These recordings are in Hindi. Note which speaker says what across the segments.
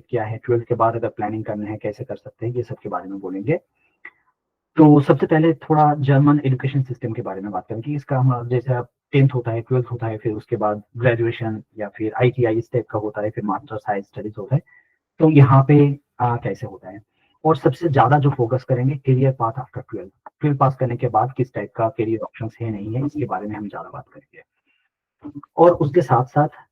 Speaker 1: क्या है, 12th के बाद अगर प्लानिंग करना है कैसे कर सकते हैं, ये सब के बारे में बोलेंगे। तो सबसे पहले थोड़ा जर्मन एजुकेशन सिस्टम के बारे में बात करेंगे। इसका हम जैसे अब 10th होता है, 12th होता है, फिर उसके बाद ग्रेजुएशन या फिर ITI इस टाइप का होता है, फिर मास्टर्स हायर स्टडीज होता है। तो यहाँ पे कैसे होता है, और सबसे ज्यादा जो फोकस करेंगे करियर पाथ आफ्टर 12th पास करने के बाद किस टाइप का करियर ऑप्शन है नहीं है, इसके बारे में हम ज्यादा बात करेंगे। और उसके साथ साथ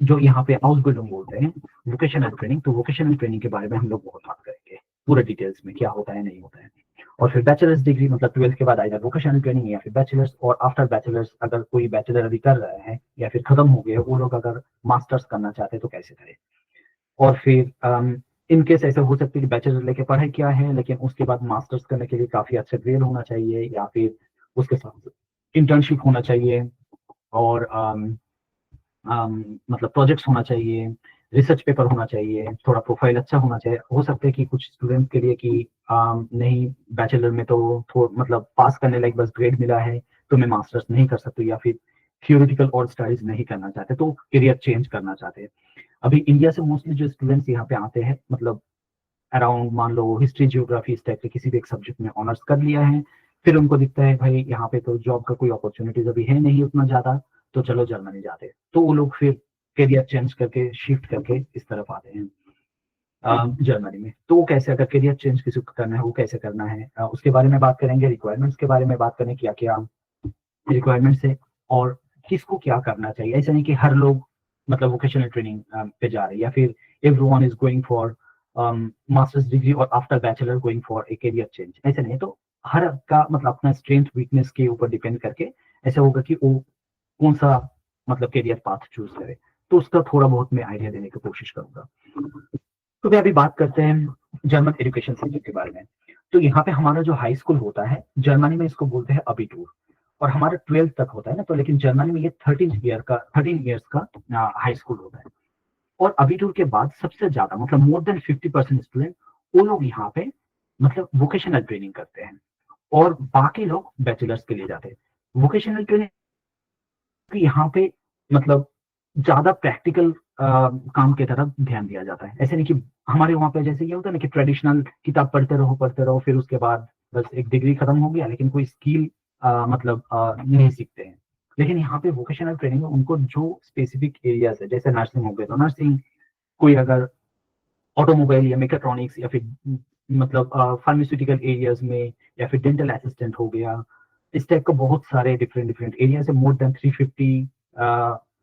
Speaker 1: जो यहाँ पे आउसबिल्डिंग बोलते हैं वोकेशनल ट्रेनिंग, तो वोकेशनल ट्रेनिंग के बारे में हम लोग बहुत बात करेंगे पूरे डिटेल्स में क्या होता है नहीं होता है। और फिर बैचलर्स डिग्री मतलब 12th के बाद आएगा वोकेशनल ट्रेनिंग या फिर बैचलर्स, और आफ्टर बैचलर्स अगर कोई बैचलर अभी कर रहे हैं या फिर खत्म हो गए वो लोग अगर मास्टर्स करना चाहते हैं तो कैसे करें। और फिर इनकेस ऐसा हो सकता है कि बैचलर लेके पढ़ाई क्या है लेकिन उसके बाद मास्टर्स करने के लिए काफी अच्छा ग्रेड होना चाहिए, या फिर उसके साथ इंटर्नशिप होना चाहिए, और मतलब प्रोजेक्ट्स होना चाहिए, रिसर्च पेपर होना चाहिए, थोड़ा प्रोफाइल अच्छा होना चाहिए। हो सकता है कि कुछ स्टूडेंट के लिए कि नहीं बैचलर में तो मतलब पास करने लायक बस ग्रेड मिला है तो मैं मास्टर्स नहीं कर सकती, या फिर थियोरिटिकल और स्टडीज नहीं करना चाहते तो करियर चेंज करना चाहते हैं। अभी इंडिया से मोस्टली जो स्टूडेंट्स यहाँ पे आते हैं मतलब अराउंड मान लो हिस्ट्री जियोग्राफी इस टाइप के किसी भी एक सब्जेक्ट में ऑनर्स कर लिया है, फिर उनको दिखता है भाई यहाँ पे तो जॉब का कोई अपॉर्चुनिटीज अभी है नहीं उतना ज्यादा, तो चलो जर्मनी जाते हैं। तो वो लोग फिर करियर चेंज करके शिफ्ट करके इस तरफ आते हैं जर्मनी में। तो वो कैसे अगर करियर चेंज किसी को करना है वो कैसे करना है, उसके बारे में बात करेंगे। रिक्वायरमेंट्स के बारे में बात करें, क्या क्या रिक्वायरमेंट्स है और किसको क्या करना चाहिए। ऐसा नहीं कि हर लोग मतलब वोकेशनल ट्रेनिंग पे जा रहे हैं, या फिर everyone is going for master's degree और after bachelor going for a career change, ऐसा नहीं। तो हर का मतलब अपना स्ट्रेंथ वीकनेस के ऊपर डिपेंड करके ऐसा होगा कि वो कौन सा मतलब करियर पाथ चूज करे। तो उसका थोड़ा बहुत मैं आइडिया देने की कोशिश करूंगा। तो वे अभी बात करते हैं जर्मन एजुकेशन सिस्टम के बारे में। तो यहाँ पे हमारा जो हाई स्कूल होता है जर्मनी में इसको बोलते हैं अबिटूर, और हमारा 12th तक होता है ना, तो लेकिन जर्मनी में ये 13 इयर्स का हाई स्कूल होता है। और अबिटूर के बाद सबसे ज्यादा मतलब मोर देन 50% स्टूडेंट वो लोग यहाँ पे मतलब वोकेशनल ट्रेनिंग करते हैं, और बाकी लोग बैचलर्स के लिए जाते हैं। वोकेशनल ट्रेनिंग यहाँ पे मतलब ज्यादा प्रैक्टिकल काम की तरफ ध्यान दिया जाता है। ऐसे नहीं कि हमारे वहाँ पे जैसे ये होता है ना कि ट्रेडिशनल किताब पढ़ते रहो फिर उसके बाद बस एक डिग्री खत्म हो गया लेकिन कोई स्किल मतलब नहीं सीखते हैं। लेकिन यहाँ पे वोकेशनल ट्रेनिंग में उनको जो स्पेसिफिक एरियाज है जैसे नर्सिंग हो गए तो नर्सिंग, कोई अगर ऑटोमोबाइल या मेकाट्रॉनिक्स या फिर मतलब फार्मास्यूटिकल एरियाज में, या फिर डेंटल असिस्टेंट हो गया, इस टाइप का बहुत सारे डिफरेंट डिफरेंट एरिया से मोर देन 350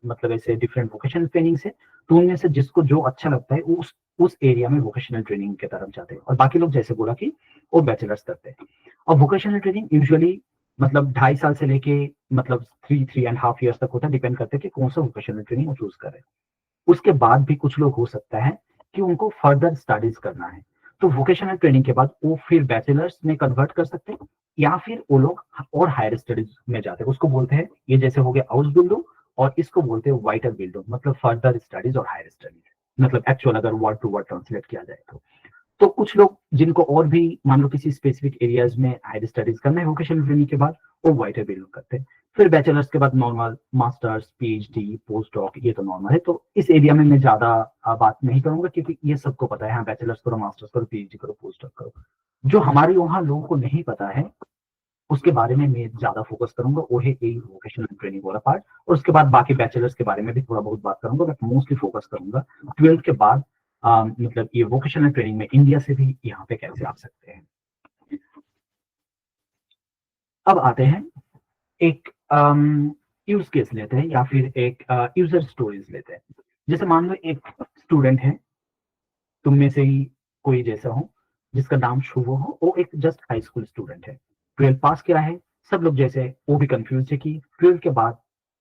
Speaker 1: मतलब ऐसे डिफरेंट वोकेशनल ट्रेनिंग है। तो उनमें से जिसको जो अच्छा लगता है उस एरिया में वोकेशनल ट्रेनिंग की तरफ जाते हैं, और बाकी लोग जैसे बोला कि वो बैचलर्स करते हैं। और वोकेशनल ट्रेनिंग यूजुअली मतलब 2.5 साल से लेके मतलब 3.5 ईयर्स तक होता है, डिपेंड करते हैं कि कौन सा वोकेशनल ट्रेनिंग वो चूज करें। उसके बाद भी कुछ लोग हो सकता है कि उनको फर्दर स्टडीज करना है, तो वोकेशनल ट्रेनिंग के बाद वो फिर बैचलर्स में कन्वर्ट कर सकते हैं, या फिर वो लोग और हायर स्टडीज में जाते हैं। उसको बोलते हैं ये जैसे हो गया आउसबिल्डिंग, और इसको बोलते हैं वाइटर बिल्डिंग मतलब फर्दर स्टडीज और हायर स्टडीज मतलब एक्चुअल अगर वर्ड टू वर्ड ट्रांसलेट किया जाए तो कुछ लोग जिनको और भी मान लो किसी स्पेसिफिक एरियाज में हायर स्टडीज करना है वोकेशनल ट्रेनिंग के बाद वो वाइटर बिल्डिंग करते हैं। फिर बैचलर्स के बाद normal masters PhD post doc ये तो नॉर्मल है। तो इस एरिया में मैं ज्यादा बात नहीं करूंगा क्योंकि ये सबको पता है, हाँ बैचलर्स करो मास्टर्स करो PhD करो पोस्ट डॉक करो। जो हमारे वहाँ लोगों को नहीं पता है उसके बारे में मैं ज्यादा फोकस करूंगा, वो है यही वोकेशनल ट्रेनिंग वाला पार्ट। और उसके बाद बाकी बैचलर्स के बारे में भी थोड़ा बहुत बात करूंगा, बट मोस्टली फोकस करूंगा 12th के बाद मतलब ये वोकेशनल ट्रेनिंग में इंडिया से भी यहाँ पे कैसे आ सकते हैं। अब आते हैं एक यूज केस लेते हैं या फिर एक यूजर स्टोरीज लेते हैं। जैसे मान लो एक स्टूडेंट है, तुम में से ही कोई जैसा हो जिसका नाम शुभ हो, वो एक जस्ट हाई स्कूल स्टूडेंट है, 12th पास किया है। सब लोग जैसे वो भी कंफ्यूज है कि 12th के बाद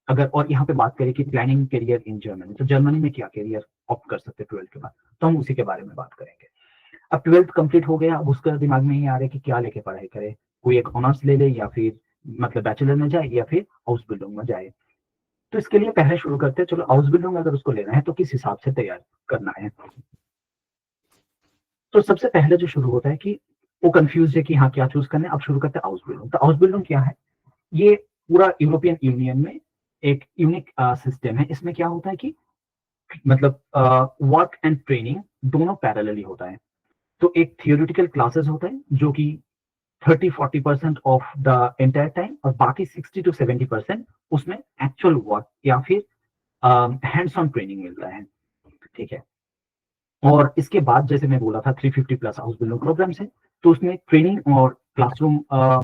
Speaker 1: अगर, और यहाँ पे बात करें कि प्लानिंग करियर इन जर्मनी, तो जर्मनी में क्या करियर ऑप्ट कर सकते हैं 12th के बाद, तो हम उसी के बारे में बात करेंगे। अब 12th कंप्लीट हो गया, अब उसका दिमाग में ये आ रहा है कि क्या लेके पढ़ाई करे, कोई एक ऑनर्स ले ले या फिर मतलब बैचलर में जाए या फिर हाउस बिल्डिंग में जाए। तो इसके लिए पहले शुरू करते हैं, चलो हाउस बिल्डिंग अगर उसको लेना है तो किस हिसाब से तैयार करना है। तो सबसे पहले जो शुरू होता है कि वो कंफ्यूज है कि हाँ क्या चूज करना है। अब शुरू करते हैं हाउस बिल्डिंग। तो हाउस बिल्डिंग क्या है, ये पूरा यूरोपियन यूनियन में एक यूनिक सिस्टम है। इसमें क्या होता है कि मतलब वर्क एंड ट्रेनिंग दोनों पैरेलली होता है। तो एक थियोरिटिकल क्लासेस होता है जो कि 30-40% ऑफ द एंटायर टाइम, और बाकी 60-70% उसमें एक्चुअल वर्क या फिर हैंड्स ऑन ट्रेनिंग मिलता है। ठीक है। और इसके बाद जैसे मैं बोला था 350 प्लस हाउस बिल्डिंग प्रोग्राम्स है, तो उसमें ट्रेनिंग और क्लासरूम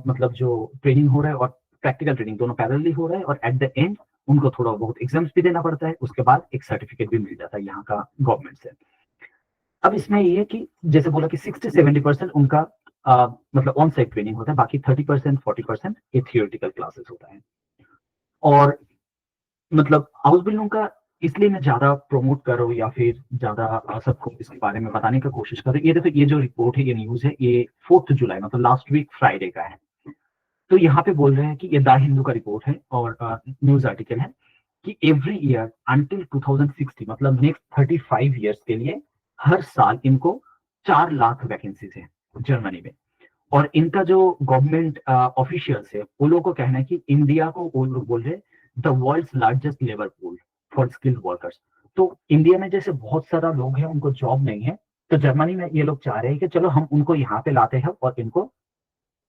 Speaker 1: मतलब जो ट्रेनिंग हो रहा है और प्रैक्टिकल ट्रेनिंग दोनों पैरेलली हो रहा है, और एट द एंड उनको थोड़ा बहुत एग्जाम्स भी देना पड़ता है, उसके बाद एक सर्टिफिकेट भी मिल जाता है यहाँ का गवर्नमेंट से। अब इसमें ये है कि जैसे बोला कि 60-70% उनका मतलब ऑन साइट ट्रेनिंग होता है, बाकी 30% 40% ये थियोरिटिकल क्लासेस होता है। और मतलब हाउस बिल्डिंग का इसलिए मैं ज्यादा प्रमोट कर रहा हूँ या फिर ज्यादा सबको इसके बारे में बताने की कोशिश कर रहा हूँ। ये देखो, ये जो रिपोर्ट है, ये न्यूज है, ये 4 जुलाई मतलब लास्ट वीक फ्राइडे का है। तो यहाँ पे बोल रहे हैं कि ये द हिंदू का रिपोर्ट है और न्यूज आर्टिकल है कि एवरी ईयर अंटिल 2060 मतलब नेक्स्ट 35 ईयर्स के लिए हर साल इनको 4 लाख वैकेंसीज है जर्मनी में। और इनका जो गवर्नमेंट ऑफिशियल्स है वो लोगों को कहना है कि इंडिया को वो लोग बोल रहे हैं the world's largest labour pool for skilled workers. तो इंडिया में जैसे बहुत सारा लोग हैं उनको जॉब नहीं है, तो जर्मनी में ये लोग चाह रहे हैं कि चलो हम उनको यहाँ पे लाते हैं और इनको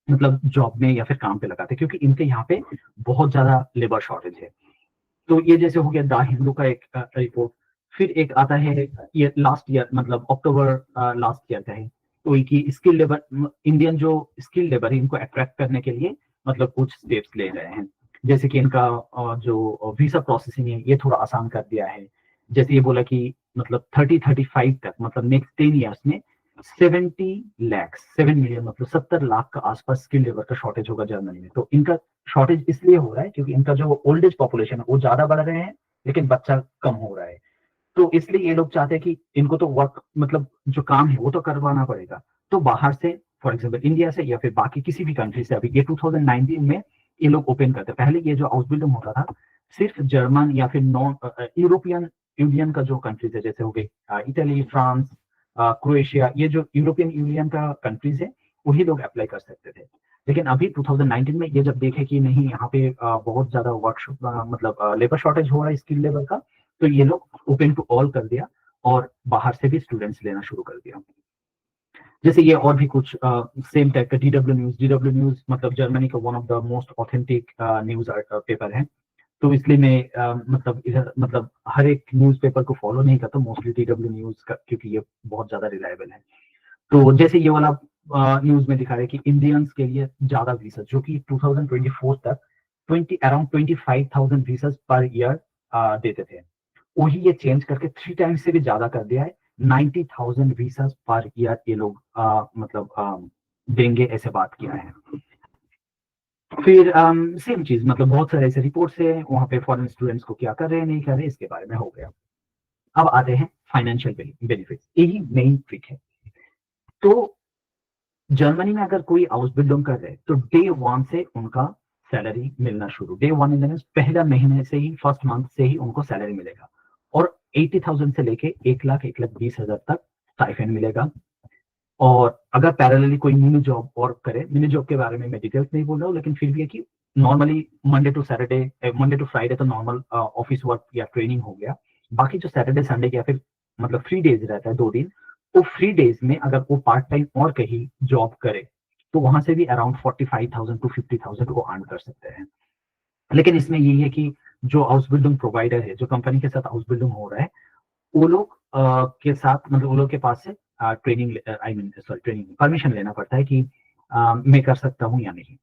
Speaker 1: मतलब जॉब में या फिर काम पे लगाते हैं, क्योंकि इनके यहाँ पे बहुत ज्यादा लेबर शॉर्टेज है। तो ये जैसे हो गया द हिंदू का एक रिपोर्ट। फिर एक आता है ये लास्ट ईयर मतलब अक्टूबर लास्ट ईयर का है, तो कि स्किल लेबर इंडियन जो स्किल लेबर है इनको अट्रैक्ट करने के लिए मतलब कुछ स्टेप्स ले रहे हैं। जैसे कि इनका जो वीजा प्रोसेसिंग है ये थोड़ा आसान कर दिया है। जैसे ये बोला कि मतलब 30-35 तक मतलब नेक्स्ट 10 ईयर्स में 7 मिलियन मतलब 70 लाख का आसपास स्किल लेबर का शॉर्टेज होगा जर्मनी में। तो इनका शॉर्टेज इसलिए हो रहा है क्योंकि इनका जो ओल्ड एज पॉपुलेशन है वो ज्यादा बढ़ रहे हैं, लेकिन बच्चा कम हो रहा है। तो इसलिए ये लोग चाहते हैं कि इनको तो वर्क मतलब जो काम है वो तो करवाना पड़ेगा। तो बाहर से फॉर एग्जाम्पल इंडिया से या फिर बाकी किसी भी कंट्री से, अभी ये 2019 में ये लोग ओपन करते हैं। पहले ये जो हाउस बिल्डिंग होता था सिर्फ जर्मन या फिर नॉन यूरोपियन यूनियन का जो कंट्रीज है, जैसे हो गई इटली, फ्रांस, क्रोएशिया, ये जो यूरोपियन यूनियन का कंट्रीज है वही लोग अप्लाई कर सकते थे। लेकिन अभी 2019 में ये जब देखे कि नहीं यहाँ पे बहुत ज्यादा वर्कशॉप मतलब लेबर शॉर्टेज हो रहा है स्किल लेबर का, तो ये लोग ओपन टू ऑल कर दिया और बाहर से भी स्टूडेंट्स लेना शुरू कर दिया। जैसे ये और भी कुछ सेम टाइप का डीडब्ल्यू न्यूज मतलब जर्मनी का one of the most authentic news paper है। तो इसलिए मैं मतलब इधर मतलब हर एक न्यूज़पेपर को फॉलो नहीं करता, मोस्टली डीडब्ल्यू न्यूज का, क्योंकि ये बहुत ज्यादा रिलायबल है। तो जैसे ये वाला न्यूज में दिखा रहा है कि इंडियंस के लिए ज्यादा वीजा जो कि 2024 तक अराउंड 25,000 वीजा पर ईयर देते थे, वही ये चेंज करके 3 टाइम्स से भी ज्यादा कर दिया है। 90,000 वीजा पर ईयर ये लोग मतलब देंगे, ऐसे बात किया है। फिर सेम चीज मतलब बहुत सारे ऐसे रिपोर्ट्स है वहां पे फॉरेन स्टूडेंट्स को क्या कर रहे हैं नहीं कर रहे इसके बारे में हो गया। अब आते हैं फाइनेंशियल बेनिफिट्स, यही मेन ट्रिक है। तो जर्मनी में अगर कोई हाउस बिल्डिंग कर रहे तो डे 1 से उनका सैलरी मिलना शुरू, डे 1 इन द पहला महीने से ही, फर्स्ट मंथ से ही उनको सैलरी मिलेगा। और 80,000 से लेके 1,20,000 तक स्टाइपेंड मिलेगा। और अगर पैरेलली कोई मिनी जॉब और करे, मिनी जॉब के बारे में मैं डिटेल्स नहीं बोल रहा हूँ, लेकिन फिर भी है कि नॉर्मली मंडे टू फ्राइडे तो नॉर्मल ऑफिस वर्क या ट्रेनिंग हो गया। बाकी जो सैटरडे संडे या फिर मतलब फ्री डेज रहता है 2 दिन, वो फ्री डेज में अगर वो पार्ट टाइम और कहीं जॉब करे तो वहां से भी अराउंड 45,000 to 50,000 वो अर्न कर सकते हैं। लेकिन इसमें यही है कि जो हाउस बिल्डिंग प्रोवाइडर है, जो कंपनी के साथ हाउस बिल्डिंग हो रहा है, वो लोग के साथ मतलब वो लोग के पास से training I mean sorry training permission लेना पड़ता है कि मैं कर सकता हूँ या नहीं।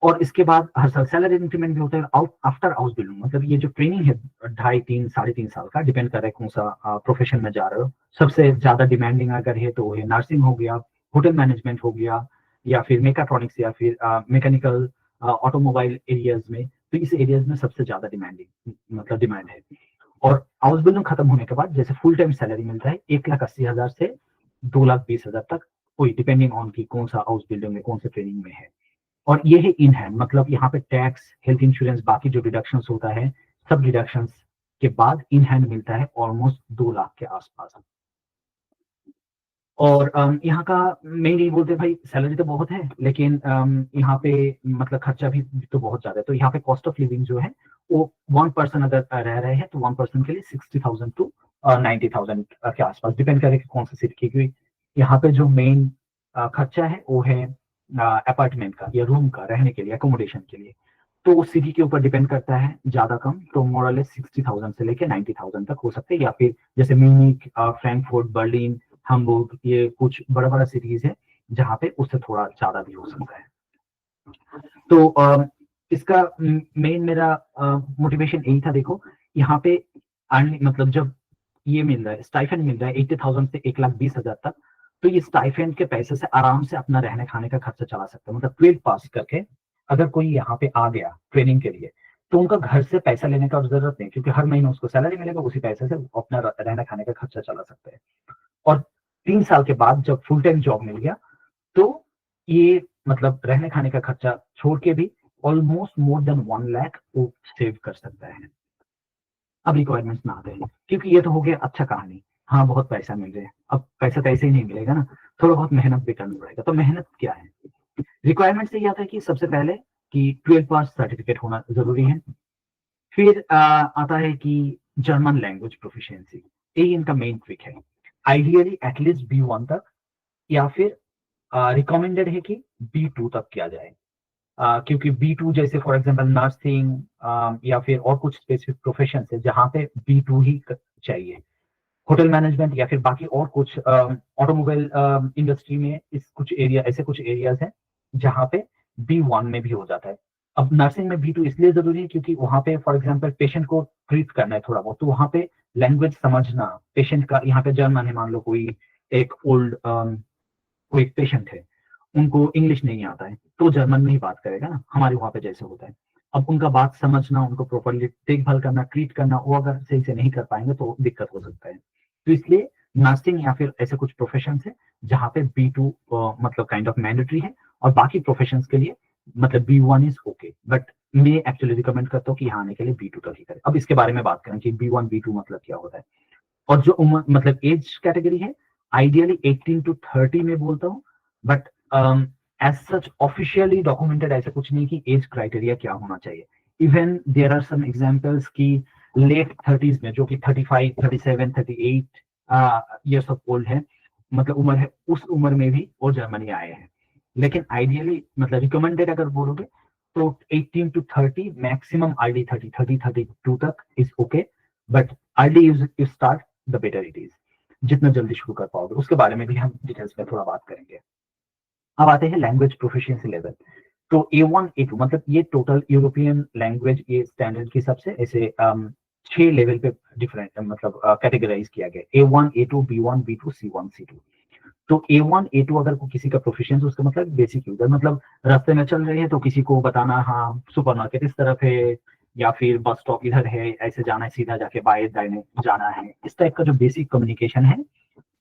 Speaker 1: और इसके बाद हर साल सैलरी इंक्रीमेंट भी होता है आउट आफ्टर हाउस बिल्डिंग। मतलब ये जो ट्रेनिंग है 2.5-3 साढ़े 3 साल का, डिपेंड कर रहा है कौन सा प्रोफेशन में जा रहे हो। सबसे ज्यादा डिमांडिंग अगर है तो ये नर्सिंग हो गया, होटल मैनेजमेंट हो गया, या फिर मेकाट्रॉनिक्स या फिर मैकेनिकल ऑटोमोबाइल एरियाज में। तो इस एरियाज में सबसे ज्यादा डिमांडिंग मतलब डिमांड है। और हाउस बिल्डिंग खत्म होने के बाद जैसे फुल टाइम सैलरी मिलता है 1,80,000 से 2,20,000 तक, कोई डिपेंडिंग ऑन की कौन सा हाउस बिल्डिंग में कौन से ट्रेनिंग में है। और ये है इन हैंड, मतलब यहाँ पे टैक्स, हेल्थ इंश्योरेंस, बाकी जो डिडक्शंस होता है सब डिडक्शंस के बाद इन हैंड मिलता है ऑलमोस्ट 2 लाख के आसपास। और यहाँ का मैं नहीं बोलते भाई सैलरी तो बहुत है, लेकिन यहाँ पे मतलब खर्चा भी तो बहुत ज्यादा है। तो यहाँ पे कॉस्ट ऑफ लिविंग जो है वो 1 पर्सन अगर रह रहे हैं तो 1 पर्सन के लिए 60,000 to 90,000 के आसपास, डिपेंड करे कि कौन सी सिटी की, क्योंकि यहाँ पे जो मेन खर्चा है वो है अपार्टमेंट का या रूम का, रहने के लिए, एकोमोडेशन के लिए। तो उस सिटी के ऊपर डिपेंड करता है, ज्यादा कम तो मोरलेस 60,000 से लेके 90,000 तक हो सकते हैं, या फिर जैसे म्यूनिक, फ्रैंकफर्ट, बर्लिन, hamburg, ये कुछ बड़ा बड़ा सिटीज है जहाँ पे उससे थोड़ा ज्यादा भी हो सकता है। तो इसका मेन मेरा मोटिवेशन यही था। देखो यहाँ पे मतलब जब ये मिल रहा है, स्टाइफेंड मिल रहा है 80,000 से 1,20,000 तक, तो ये स्टाइफेंड के पैसे से आराम से अपना रहने खाने का खर्चा चला सकता है। मतलब 12 पास करके अगर कोई यहाँ पे आ गया ट्रेनिंग के लिए, तो उनका घर से पैसा लेने का जरूरत नहीं, क्योंकि हर महीने उसको सैलरी मिलेगा, उसी पैसे से अपना रहने खाने का खर्चा चला सकता है। और 3 साल के बाद जब फुल टाइम जॉब मिल गया, तो ये मतलब रहने खाने का खर्चा छोड़ के भी ऑलमोस्ट मोर देन 1 लाख वो सेव कर सकता है। अब रिक्वायरमेंट्स में आते हैं, क्योंकि ये तो हो गया अच्छा कहानी, हाँ बहुत पैसा मिल रहा है। अब पैसा तो ऐसे ही नहीं मिलेगा ना, थोड़ा बहुत मेहनत भी करना पड़ेगा। तो मेहनत क्या है? रिक्वायरमेंट से यह आता है कि सबसे पहले कि 12 पास सर्टिफिकेट होना जरूरी है। फिर आता है कि जर्मन लैंग्वेज प्रोफिशिएंसी, ये इनका मेन ट्रिक है। आइडियली एटलीस्ट B1 तक, या फिर रिकमेंडेड है कि B2 तक किया जाए। क्योंकि B2 जैसे फॉर एग्जांपल नर्सिंग या फिर और कुछ स्पेसिफिक प्रोफेशन है जहाँ पे B2 ही चाहिए। होटल मैनेजमेंट या फिर बाकी और कुछ ऑटोमोबाइल इंडस्ट्री में इस कुछ एरिया, ऐसे कुछ एरियाज हैं जहाँ पे B1 में भी हो जाता है। अब नर्सिंग में B2 इसलिए जरूरी है क्योंकि वहाँ पे फॉर एग्जांपल पेशेंट को ट्रीट करना है थोड़ा बहुत, तो वहाँ पे लैंग्वेज समझना पेशेंट का, यहाँ पे जर्मन है मान लो, कोई एक ओल्ड कोई पेशेंट है, उनको इंग्लिश नहीं आता है, तो जर्मन में ही बात करेगा ना, हमारे वहाँ पे जैसे होता है। अब उनका बात समझना, उनको प्रॉपरली देखभाल करना, ट्रीट करना, वो अगर सही से नहीं कर पाएंगे तो दिक्कत हो सकता है। तो इसलिए नर्सिंग या फिर ऐसे कुछ प्रोफेशन है जहाँ पे B2 मतलब काइंड ऑफ मैंडेटरी है, और बाकी प्रोफेशन के लिए मतलब B1 इज ओके। बट मैं एक्चुअली रिकमेंड करता हूँ कि यहाँ आने के लिए B2 तक ही करें। अब इसके बारे में बात करें कि B1 B2 मतलब क्या होता है, और जो उम्र मतलब एज कैटेगरी है, आइडियली 18 to 30 में बोलता हूँ। But as such officially documented ऐसा कुछ नहीं कि एज क्राइटेरिया क्या होना चाहिए। Even there are some examples की लेट 30s में, जो कि 35, 37, 38 ईयर्स ऑफ ओल्ड है, मतलब उम्र है, उस उम्र में भी वो जर्मनी आए हैं। लेकिन आइडियली मतलब रिकमेंडेड अगर बोलोगे तो 18 to 30, मैक्सिमम अर्ली 30, 32 तक is okay. But early you start the better it is, जितना जल्दी शुरू कर पाओगे। उसके बारे में भी हम डिटेल्स में थोड़ा बात करेंगे। अब आते हैं लैंग्वेज प्रोफिशिएंसी लेवल। तो A1 A2 मतलब ये टोटल यूरोपियन लैंग्वेज ये स्टैंडर्ड के हिसाब से ऐसे 6 लेवल पे डिफरेंट मतलब कैटेगराइज किया गया, A1 A2 B1 B2 C1 C2। तो A1 A2 अगर किसी का प्रोफिशिएंसी, उसका मतलब बेसिक यूजर, मतलब रास्ते में चल रहे हैं तो किसी को बताना हाँ सुपरमार्केट इस तरफ है, या फिर बस स्टॉप इधर है, ऐसे जाना है, सीधा जाके बाएं दाएं जाना है, इस टाइप का जो बेसिक कम्युनिकेशन है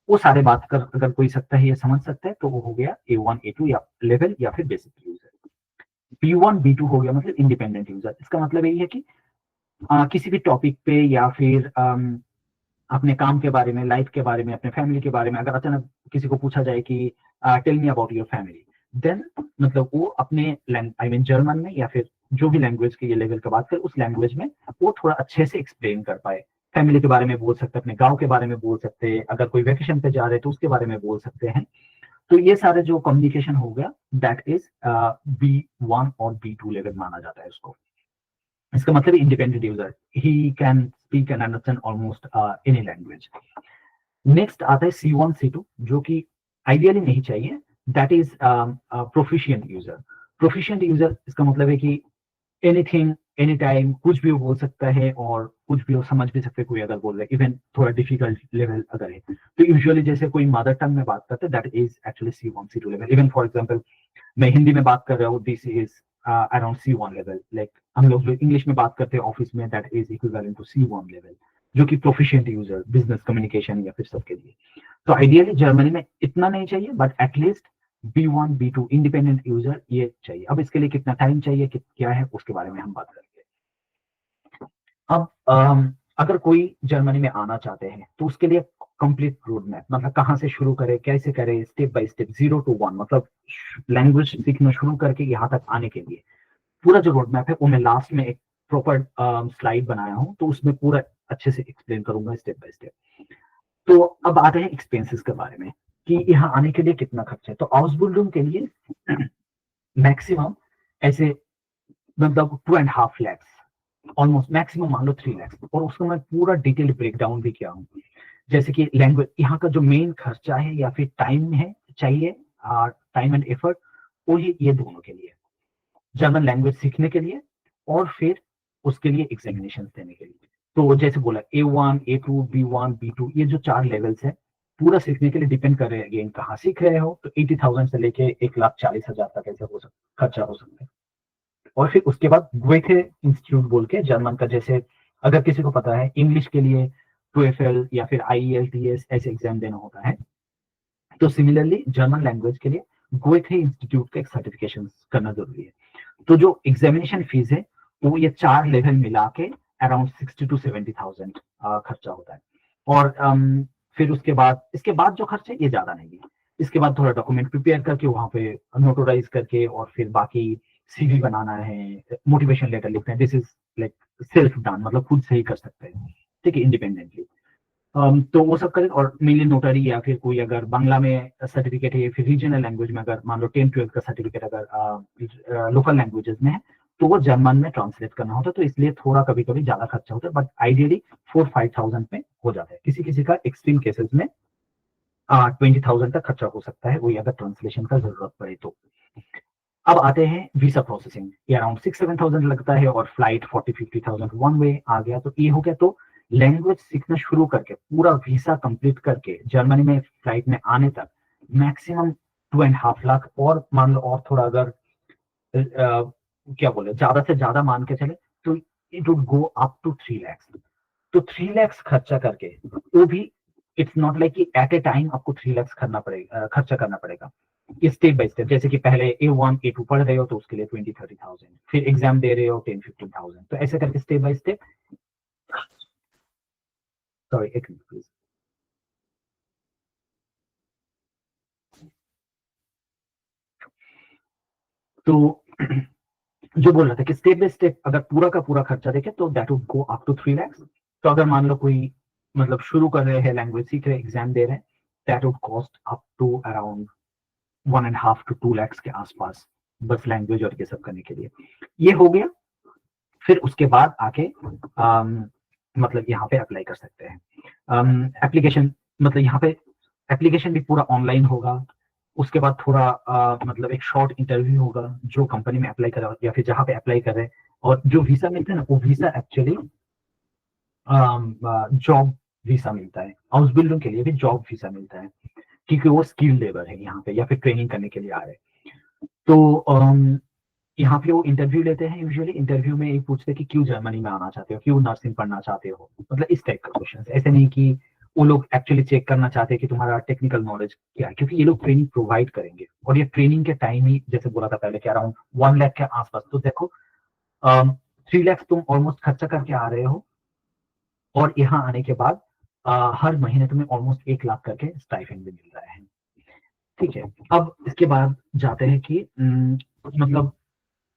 Speaker 1: वो सारे बात कर अगर कोई सकता है या समझ सकता है तो वो हो गया A1 A2 या लेवल या फिर बेसिक यूजर। B1 B2 हो गया मतलब इंडिपेंडेंट यूजर। इसका मतलब यही है कि किसी भी टॉपिक पे या फिर अपने काम के बारे में, लाइफ के बारे में, अपने फैमिली के बारे में अगर अचानक किसी को पूछा जाए कि tell me about your family, then मतलब वो अपने आई मीन जर्मन में या फिर जो भी लैंग्वेज के ये लेवल का बात करे, उस लैंग्वेज में वो थोड़ा अच्छे से एक्सप्लेन कर पाए। फैमिली के बारे में बोल सकते हैं, अपने गाँव के बारे में बोल सकते हैं, अगर कोई वेकेशन पे जा रहे हैं तो उसके बारे में बोल सकते हैं। तो ये सारे जो कम्युनिकेशन हो गया, दैट इज B1 और B2 लेवल माना जाता है उसको। इसका मतलब independent user, he can speak and understand almost any language. Next आता है C1 C2, जो कि आइडियली नहीं चाहिए, that is proficient user. Proficient user इसका मतलब है कि एनीथिंग एनी टाइम कुछ भी वो बोल सकता है, और कुछ भी वो समझ भी सकते हैं कोई अगर बोल रहे, इवन थोड़ा डिफिकल्ट लेवल अगर है तो यूजुअली जैसे कोई मदर टंग में बात करते हैं, that is actually C1 C2 level. Even for example मैं हिंदी में बात कर रहा हूँ, this is around C1 level. Like हम लोग जो इंग्लिश में बात करते हैं ऑफिस में, that is equivalent to C1 level, जो कि प्रोफिशिएंट यूजर बिजनेस कम्युनिकेशन या फिर सबके लिए। तो आइडियली जर्मनी में इतना नहीं चाहिए, but at least B1 B2 independent user ये चाहिए। अब इसके लिए कितना टाइम चाहिए, क्या है, उसके बारे में हम बात करेंगे। अब अगर कोई जर्मनी में आना चाहते हैं तो उसके लिए कंप्लीट रोड मैप, मतलब कहाँ से शुरू करें, कैसे करें, स्टेप बाय स्टेप 0 to 1, मतलब लैंग्वेज सीखना शुरू करके यहाँ तक आने के लिए पूरा जो रोड मैप है वो मैं लास्ट में एक प्रॉपर स्लाइड बनाया हूँ। तो उसमें पूरा अच्छे से एक्सप्लेन करूंगा स्टेप बाय स्टेप। तो अब आते हैं एक्सपेंसेस के बारे में कि यहाँ आने के लिए कितना खर्चा है। तो आउसबिल्डिंग के लिए मैक्सिमम ऐसे मतलब 2.5 lakhs, ऑलमोस्ट मैक्सिमम मान लो 3 lakhs, और उसको मैं पूरा डिटेल ब्रेक डाउन भी किया हूँ। जैसे कि लैंग्वेज, यहाँ का जो मेन खर्चा है या फिर टाइम है चाहिए, टाइम एंड एफर्ट, वो ये दोनों के लिए, जर्मन लैंग्वेज सीखने के लिए और फिर उसके लिए एग्जामिनेशन देने के लिए। तो जैसे बोला A1, A2, B1, B2, ये जो 4 लेवल्स है, पूरा सीखने के लिए डिपेंड कर रहे हैं अगेन कहाँ सीख रहे हो। तो 80,000 से लेके 1,40,000 तक ऐसे खर्चा हो सकता है। और फिर उसके बाद गोएथे इंस्टीट्यूट बोल के जर्मन का, जैसे अगर किसी को पता है इंग्लिश के लिए TOEFL या फिर IELTS ऐसे एग्जाम देना होता है, तो सिमिलरली जर्मन लैंग्वेज के लिए गोएथे इंस्टीट्यूट का एक सर्टिफिकेशन करना जरूरी है। तो जो एग्जामिनेशन फीस है वो ये 4 लेवल मिला के अराउंड 60 to 70,000 खर्चा होता है। और फिर इसके बाद जो खर्च है ये ज्यादा नहीं है। इसके बाद थोड़ा डॉक्यूमेंट प्रिपेयर करके वहां पे नोटराइज करके और फिर बाकी CV बनाना है, मोटिवेशन लेटर लिखना है, this is like self done, मतलब खुद से ही कर सकते हैं, ठीक है, इंडिपेंडेंटली। तो वो सब करें। और मेनली नोटरी या फिर कोई अगर बांग्ला में सर्टिफिकेट है, फिर रीजनल लैंग्वेज में अगर मान लो 10-12 का सर्टिफिकेट अगर लोकल लैंग्वेजेस में है तो वो जर्मन में ट्रांसलेट करना होता है, तो इसलिए थोड़ा कभी कभी ज्यादा खर्चा होता है, बट आइडियली 4-5,000 में हो जाता है। किसी किसी का एक्सट्रीम केसेस में 20,000 तक खर्चा हो सकता है, वही अगर ट्रांसलेशन का जरूरत पड़े तो। अब आते हैं वीजा प्रोसेसिंग, ये अराउंड 6-7,000 लगता है, और फ्लाइट 40-50,000 वन वे आ गया। तो ये हो गया। तो लैंग्वेज सीखना शुरू करके पूरा वीसा कंप्लीट करके जर्मनी में फ्लाइट में आने तक मैक्सिमम 2.5 लाख, और मान लो और थोड़ा अगर क्या बोले ज्यादा से ज्यादा मान के चले तो it would go up to 3 lakhs। तो 3 lakhs खर्चा करके, वो भी इट्स नॉट लाइक कि एट ए टाइम आपको 3 lakhs खर्चा करना पड़ेगा। स्टेप बाय स्टेप, जैसे कि पहले A1, A2 पढ़ रहे हो तो उसके लिए 20-30,000, फिर एग्जाम दे रहे हो 10-15,000, तो ऐसे करके स्टेप बाय स्टेप। सॉरी, एक मिनट प्लीज। तो जो बोल रहा था कि स्टेप बाय स्टेप अगर पूरा का पूरा खर्चा देखे तो that would go up to 3 lakhs। तो अगर मान लो कोई मतलब शुरू कर रहे हैं, लैंग्वेज सीख रहे हैं, एग्जाम दे रहे हैं, that would cost up to around 1.5 to 2 lakhs के आसपास, बस लैंग्वेज और ये सब करने के लिए। ये हो गया। फिर उसके बाद आके मतलब यहाँ पे अप्लाई कर सकते हैं। एप्लीकेशन मतलब यहाँ पे एप्लीकेशन भी पूरा ऑनलाइन होगा। उसके बाद थोड़ा मतलब एक शॉर्ट इंटरव्यू होगा जो कंपनी में अप्लाई कर या फिर जहाँ पे अप्लाई कर रहे हैं। और जो वीसा मिलता है ना, वो वीसा एक्चुअली जॉब वीसा मिलता है। हाउस बिल्डिंग के लिए भी जॉब वीसा मिलता है, क्योंकि वो स्किल लेबर है यहाँ पे या फिर ट्रेनिंग करने के लिए आ रहे हैं। तो यहाँ पे वो इंटरव्यू लेते हैं। यूजुअली इंटरव्यू में ये पूछते हैं कि क्यों जर्मनी में आना चाहते हो, क्यों नर्सिंग पढ़ना चाहते हो, मतलब इस टाइप का क्वेश्चन। ऐसे नहीं कि वो लोग एक्चुअली चेक करना चाहते हैं कि तुम्हारा टेक्निकल नॉलेज क्या है, क्योंकि ये लोग ट्रेनिंग प्रोवाइड करेंगे। और ये ट्रेनिंग के टाइम ही जैसे बोला था पहले कि अराउंड 1 लाख के आसपास। तो देखो 3 लाख तुम ऑलमोस्ट खर्चा करके आ रहे हो, और यहाँ आने के बाद हर महीने तुम्हें ऑलमोस्ट 1 लाख करके स्टाइपेंड भी मिल रहा है, ठीक है। अब इसके बाद जाते हैं कि मतलब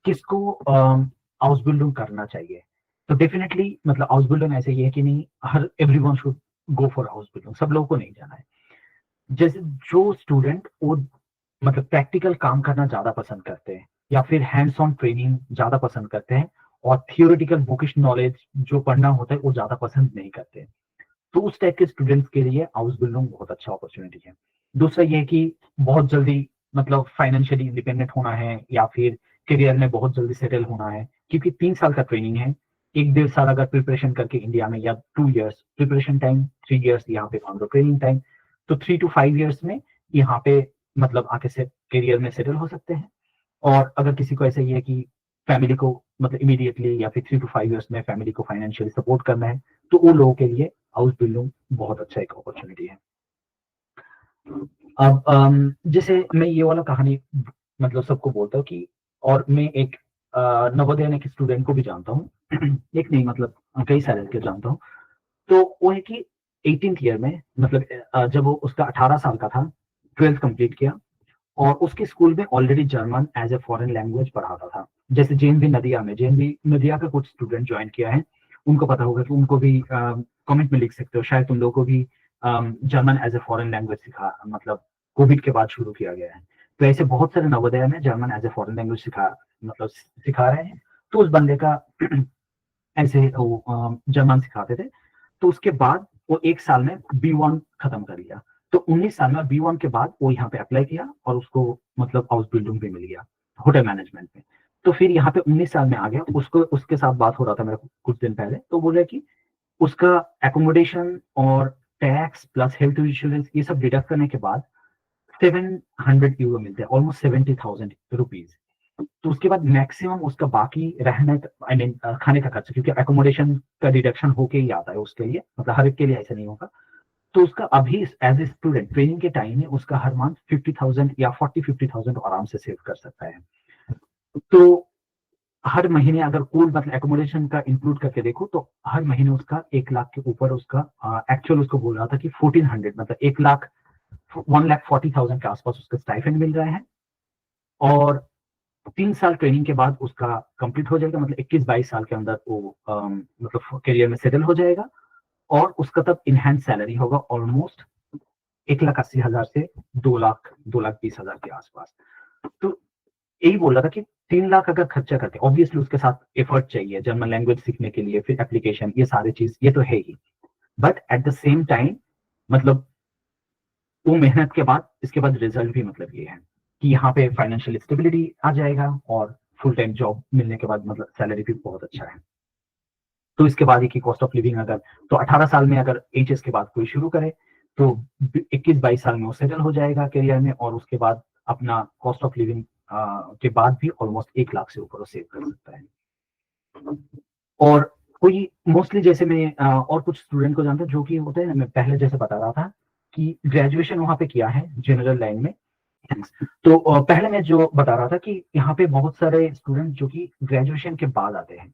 Speaker 1: किसको हाउस बिल्डिंग करना चाहिए। तो डेफिनेटली मतलब हाउस बिल्डिंग ऐसे ही है कि नहीं हर everyone should go for house building, सब लोगों को नहीं जाना है। जैसे जो स्टूडेंट वो मतलब प्रैक्टिकल काम करना ज्यादा पसंद करते हैं या फिर हैंड्स ऑन ट्रेनिंग ज्यादा पसंद करते हैं, और थियोरिटिकल बुकिश नॉलेज जो पढ़ना होता है वो ज्यादा पसंद नहीं करते, तो उस टाइप के स्टूडेंट्स के लिए हाउस बिल्डिंग बहुत अच्छा अपॉर्चुनिटी है। दूसरा ये है कि बहुत जल्दी मतलब फाइनेंशियली इंडिपेंडेंट होना है या फिर करियर में बहुत जल्दी सेटल होना है, क्योंकि 3 साल का ट्रेनिंग है। 1-1.5 साल अगर प्रिपरेशन करके इंडिया में, या 2 years प्रिपरेशन टाइम, 3 years यहाँ पे मान लो ट्रेनिंग टाइम, तो 3 to 5 years में यहाँ पे मतलब आके से करियर में सेटल हो सकते हैं। और अगर किसी को ऐसा ही है कि फैमिली को मतलब इमीडिएटली या फिर 3 to 5 years में फैमिली को फाइनेंशियली सपोर्ट करना है, तो वो लोगों के लिए हाउस बिल्डिंग बहुत अच्छा एक अपॉर्चुनिटी है। अब जैसे मैं ये वाला कहानी मतलब सबको बोलता हूँ कि, और मैं एक नवोदय एक स्टूडेंट को भी जानता हूँ एक नहीं मतलब कई सारे के जानता हूँ। तो वो है कि 18th ईयर में मतलब जब वो उसका 18 साल का था, 12th कंप्लीट किया, और उसके स्कूल में already German as a foreign language पढ़ाता था। जैसे जेएनवी नदिया में, जेएनवी नदिया का कुछ स्टूडेंट ज्वाइन किया है, उनको पता होगा कि उनको भी कमेंट में लिख सकते हो, शायद तुम लोगों को भी German as a foreign language मतलब कोविड के बाद शुरू किया गया है। तो ऐसे बहुत सारे नवोदय में German as a foreign language सिखा रहे हैं। तो उस बंदे का ऐसे वो जर्मन सिखाते थे। तो उसके बाद वो 1 साल में B1 खत्म कर लिया। तो 19 साल में B1 के बाद वो यहाँ पे अप्लाई किया और उसको मतलब Ausbildung भी मिल गया होटल मैनेजमेंट में। तो फिर यहाँ पे 19 साल में आ गया। उसको उसके साथ बात हो रहा था मेरा कुछ दिन पहले, तो बोल रहा कि उसका एकोमोडेशन और टैक्स प्लस हेल्थ इंश्योरेंस ये सब डिडक्ट करने के बाद 700 यूरो मिलते हैं, ऑलमोस्ट 70,000 रुपीज। तो उसके बाद मैक्सिमम उसका बाकी रहने आई मीन खाने का खर्चा, क्योंकि एकोमोडेशन का डिडक्शन होके ही आता है उसके लिए, मतलब हर एक के लिए ऐसा नहीं होगा। तो उसका अभी एज ए स्टूडेंट ट्रेनिंग के टाइम में उसका हर मंथ 50,000 या 40-50,000 आराम से सेव कर सकता है। तो हर महीने अगर कुल मतलब एकोमोडेशन का इंक्लूड करके देखो तो हर महीने उसका 1 लाख के ऊपर उसका एक्चुअल उसको बोल रहा था कि 1400 मतलब 1,40,000 के आसपास उसका स्टाइफेंड मिल रहा है। और 3 साल ट्रेनिंग के बाद उसका कंप्लीट हो जाएगा, मतलब 21-22 साल के अंदर वो मतलब करियर में सेटल हो जाएगा। और उसका तब इनहेंस सैलरी होगा ऑलमोस्ट 1,80,000 से 2,20,000 के आसपास। तो यही बोल रहा था कि 3 लाख अगर खर्चा करते, ऑब्वियसली उसके साथ एफर्ट चाहिए जर्मन लैंग्वेज सीखने के लिए, फिर एप्लीकेशन, ये सारी चीज ये तो है ही। But at the same time मतलब वो मेहनत के बाद इसके बाद रिजल्ट भी मतलब ये है कि यहाँ पे फाइनेंशियल स्टेबिलिटी आ जाएगा और फुल टाइम जॉब मिलने के बाद मतलब सैलरी भी बहुत अच्छा है। तो इसके बाद की कॉस्ट ऑफ लिविंग अगर तो 18 साल में अगर एचएस के बाद कोई शुरू करे तो 21-22 साल में वो सेटल हो जाएगा करियर में, और उसके बाद अपना कॉस्ट ऑफ लिविंग के बाद भी ऑलमोस्ट 1 लाख से ऊपर सेव कर सकता है। और कोई मोस्टली जैसे मैं और कुछ स्टूडेंट को जानता हूँ जो कि होते हैं, मैं पहले जैसे बता रहा था कि ग्रेजुएशन वहां पे किया है जनरल लाइन में। तो पहले मैं जो बता रहा था कि यहाँ पे बहुत सारे स्टूडेंट जो कि ग्रेजुएशन के बाद आते हैं,